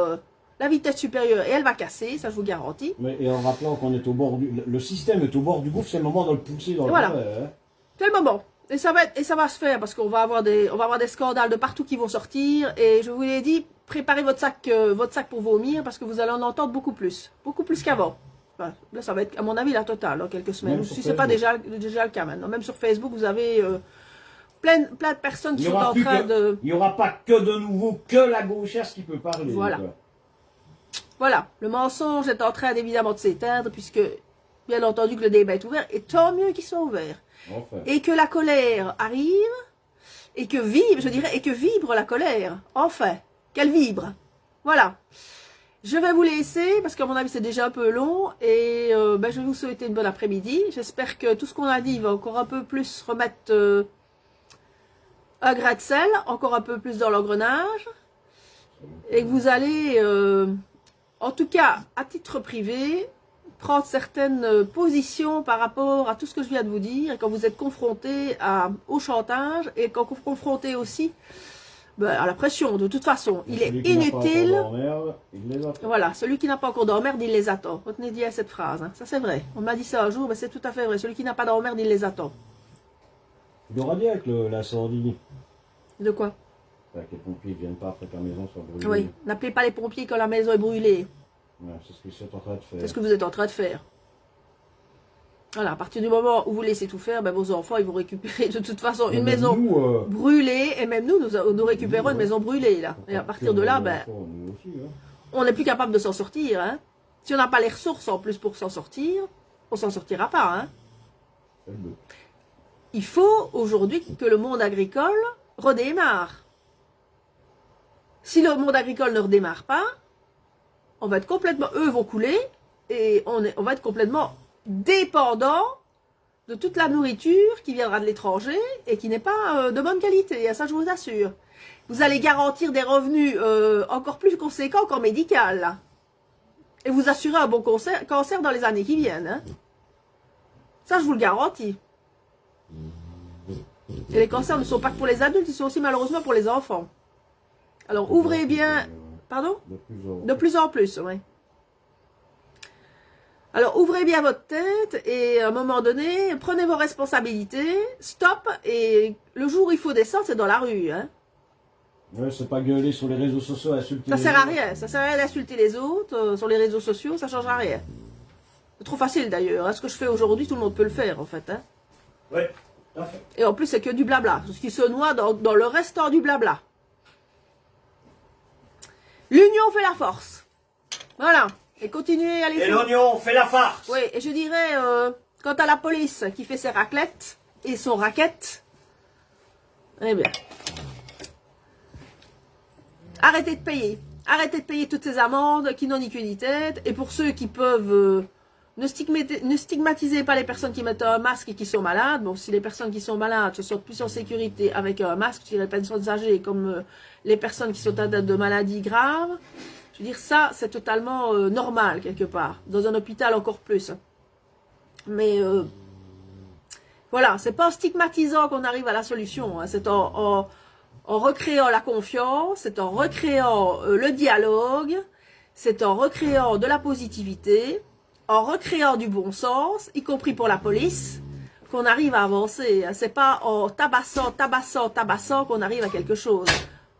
la vitesse supérieure et elle va casser, ça je vous garantis. Mais, et en rappelant qu'on est au bord le système est au bord du gouffre, c'est le moment de le pousser dans voilà. le mauvais, hein. C'est le moment. Et ça va se faire parce qu'on va avoir des scandales de partout qui vont sortir. Et je vous l'ai dit, préparez votre sac pour vomir parce que vous allez en entendre beaucoup plus qu'avant. Enfin, là, ça va être, à mon avis, la totale dans quelques semaines. Si ce n'est pas déjà le cas maintenant. Même sur Facebook, vous avez plein de personnes qui sont en train de... Il n'y aura pas que de nouveau, que la gauchesse qui peut parler. Voilà. Voilà. Le mensonge est en train évidemment de s'éteindre puisque, bien entendu, que le débat est ouvert. Et tant mieux qu'ils sont ouverts. Enfin. Et que la colère arrive et que vibre la colère. Enfin, qu'elle vibre. Voilà. Je vais vous laisser parce qu'à mon avis c'est déjà un peu long et je vais vous souhaiter une bonne après-midi. J'espère que tout ce qu'on a dit va encore un peu plus remettre un grain de sel, encore un peu plus dans l'engrenage et que vous allez, en tout cas à titre privé, prendre certaines positions par rapport à tout ce que je viens de vous dire et quand vous êtes confronté au chantage et quand vous confronté aussi à la pression. De toute façon, il est inutile. Voilà, celui qui n'a pas encore d'emmerde, il les attend. Retenez bien cette phrase, hein. Ça c'est vrai. On m'a dit ça un jour, mais c'est tout à fait vrai. Celui qui n'a pas d'emmerde, il les attend. Il aura dit avec l'incendie. De quoi? Que les pompiers ne viennent pas après que la maison soit brûlée. Oui, n'appelez pas les pompiers quand la maison est brûlée. Ouais, c'est ce qu'ils sont en train de faire. C'est ce que vous êtes en train de faire. Voilà, à partir du moment où vous laissez tout faire, vos enfants, ils vont récupérer de toute façon une maison brûlée. Et même nous récupérons une maison brûlée, là. Et à partir de là, on n'est plus capable de s'en sortir. Hein. Si on n'a pas les ressources en plus pour s'en sortir, on s'en sortira pas. Hein. C'est le but. Il faut aujourd'hui que le monde agricole redémarre. Si le monde agricole ne redémarre pas, on va être complètement, eux vont couler et on va être complètement dépendant de toute la nourriture qui viendra de l'étranger et qui n'est pas de bonne qualité. Ça, je vous assure. Vous allez garantir des revenus encore plus conséquents qu'en médical. Là. Et vous assurer un bon cancer dans les années qui viennent. Hein. Ça, je vous le garantis. Et les cancers ne sont pas que pour les adultes, ils sont aussi malheureusement pour les enfants. Alors, ouvrez bien... Pardon? De plus en plus, oui. Alors, ouvrez bien votre tête et à un moment donné, prenez vos responsabilités, stop, et le jour où il faut descendre, c'est dans la rue. Hein. Ouais, c'est pas gueuler sur les réseaux sociaux, insulter. Ça sert à rien. Ça sert à rien d'insulter les autres sur les réseaux sociaux, ça ne changera rien. C'est trop facile d'ailleurs. Hein. Ce que je fais aujourd'hui, tout le monde peut le faire en fait. Hein. Oui, tout à fait. Et en plus, c'est que du blabla. Ce qui se noie dans le restant du blabla. L'union fait la force. Voilà. Et continuez à les Et l'oignon fait la farce. Oui, et je dirais, quant à la police qui fait ses raclettes et son raquette, eh bien, arrêtez de payer. Arrêtez de payer toutes ces amendes qui n'ont ni queue ni tête. Et pour ceux qui peuvent, ne stigmatisez pas les personnes qui mettent un masque et qui sont malades. Bon, si les personnes qui sont malades se sentent plus en sécurité avec un masque, je dirais les personnes âgées comme les personnes qui sont atteintes de maladies graves, je veux dire, ça, c'est totalement normal, quelque part. Dans un hôpital, encore plus. Mais, voilà, c'est pas en stigmatisant qu'on arrive à la solution. Hein. C'est en recréant la confiance, c'est en recréant le dialogue, c'est en recréant de la positivité, en recréant du bon sens, y compris pour la police, qu'on arrive à avancer. Hein. C'est pas en tabassant qu'on arrive à quelque chose.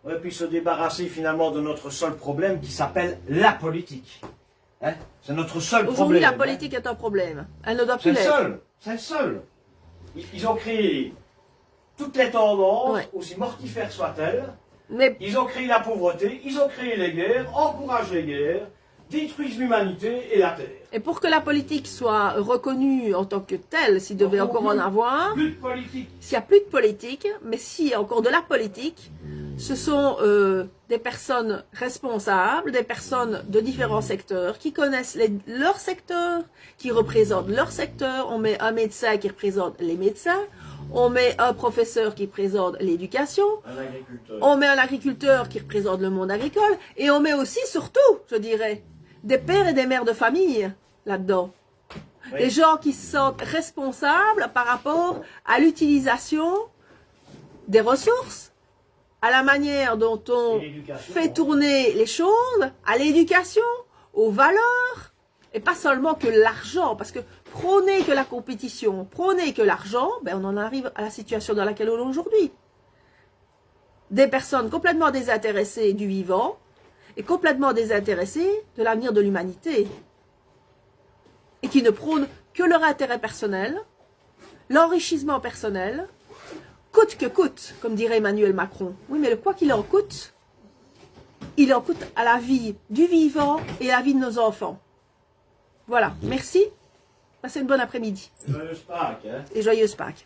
Et puis se débarrasser finalement de notre seul problème qui s'appelle la politique. Hein, c'est notre seul problème. Aujourd'hui, la politique est un problème. Elle ne doit plus l'être. C'est le seul. Ils ont créé toutes les tendances, Ouais. aussi mortifères soient-elles. Mais Ils ont créé la pauvreté, ils ont créé les guerres, encouragent les guerres, détruisent l'humanité et la terre. et pour que la politique soit reconnue en tant que telle, s'il devait encore en avoir, Plus de politique. s'il n'y a plus de politique, mais s'il y a encore de la politique, ce sont des personnes responsables, des personnes de différents secteurs qui connaissent leur secteur, qui représentent leur secteur. On met un médecin qui représente les médecins, on met un professeur qui représente l'éducation, Un agriculteur. on met un agriculteur qui représente le monde agricole, et on met aussi, surtout, je dirais, des pères et des mères de famille là-dedans. Oui. Des gens qui se sentent responsables par rapport à l'utilisation des ressources, à la manière dont on Et l'éducation, fait hein. tourner les choses, à l'éducation, aux valeurs, et pas seulement que l'argent, parce que prôner que la compétition, prôner que l'argent, ben on en arrive à la situation dans laquelle on est aujourd'hui. Des personnes complètement désintéressées du vivant et complètement désintéressées de l'avenir de l'humanité, et qui ne prônent que leur intérêt personnel, l'enrichissement personnel, coûte que coûte, comme dirait Emmanuel Macron. Oui, mais le quoi qu'il en coûte, il en coûte à la vie du vivant et à la vie de nos enfants. Voilà, merci. Passez une bonne après-midi Joyeuse Pâques, hein. et joyeuse Pâques.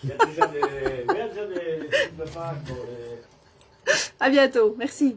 Il y a déjà des trucs de Pâques pour les... À bientôt, merci.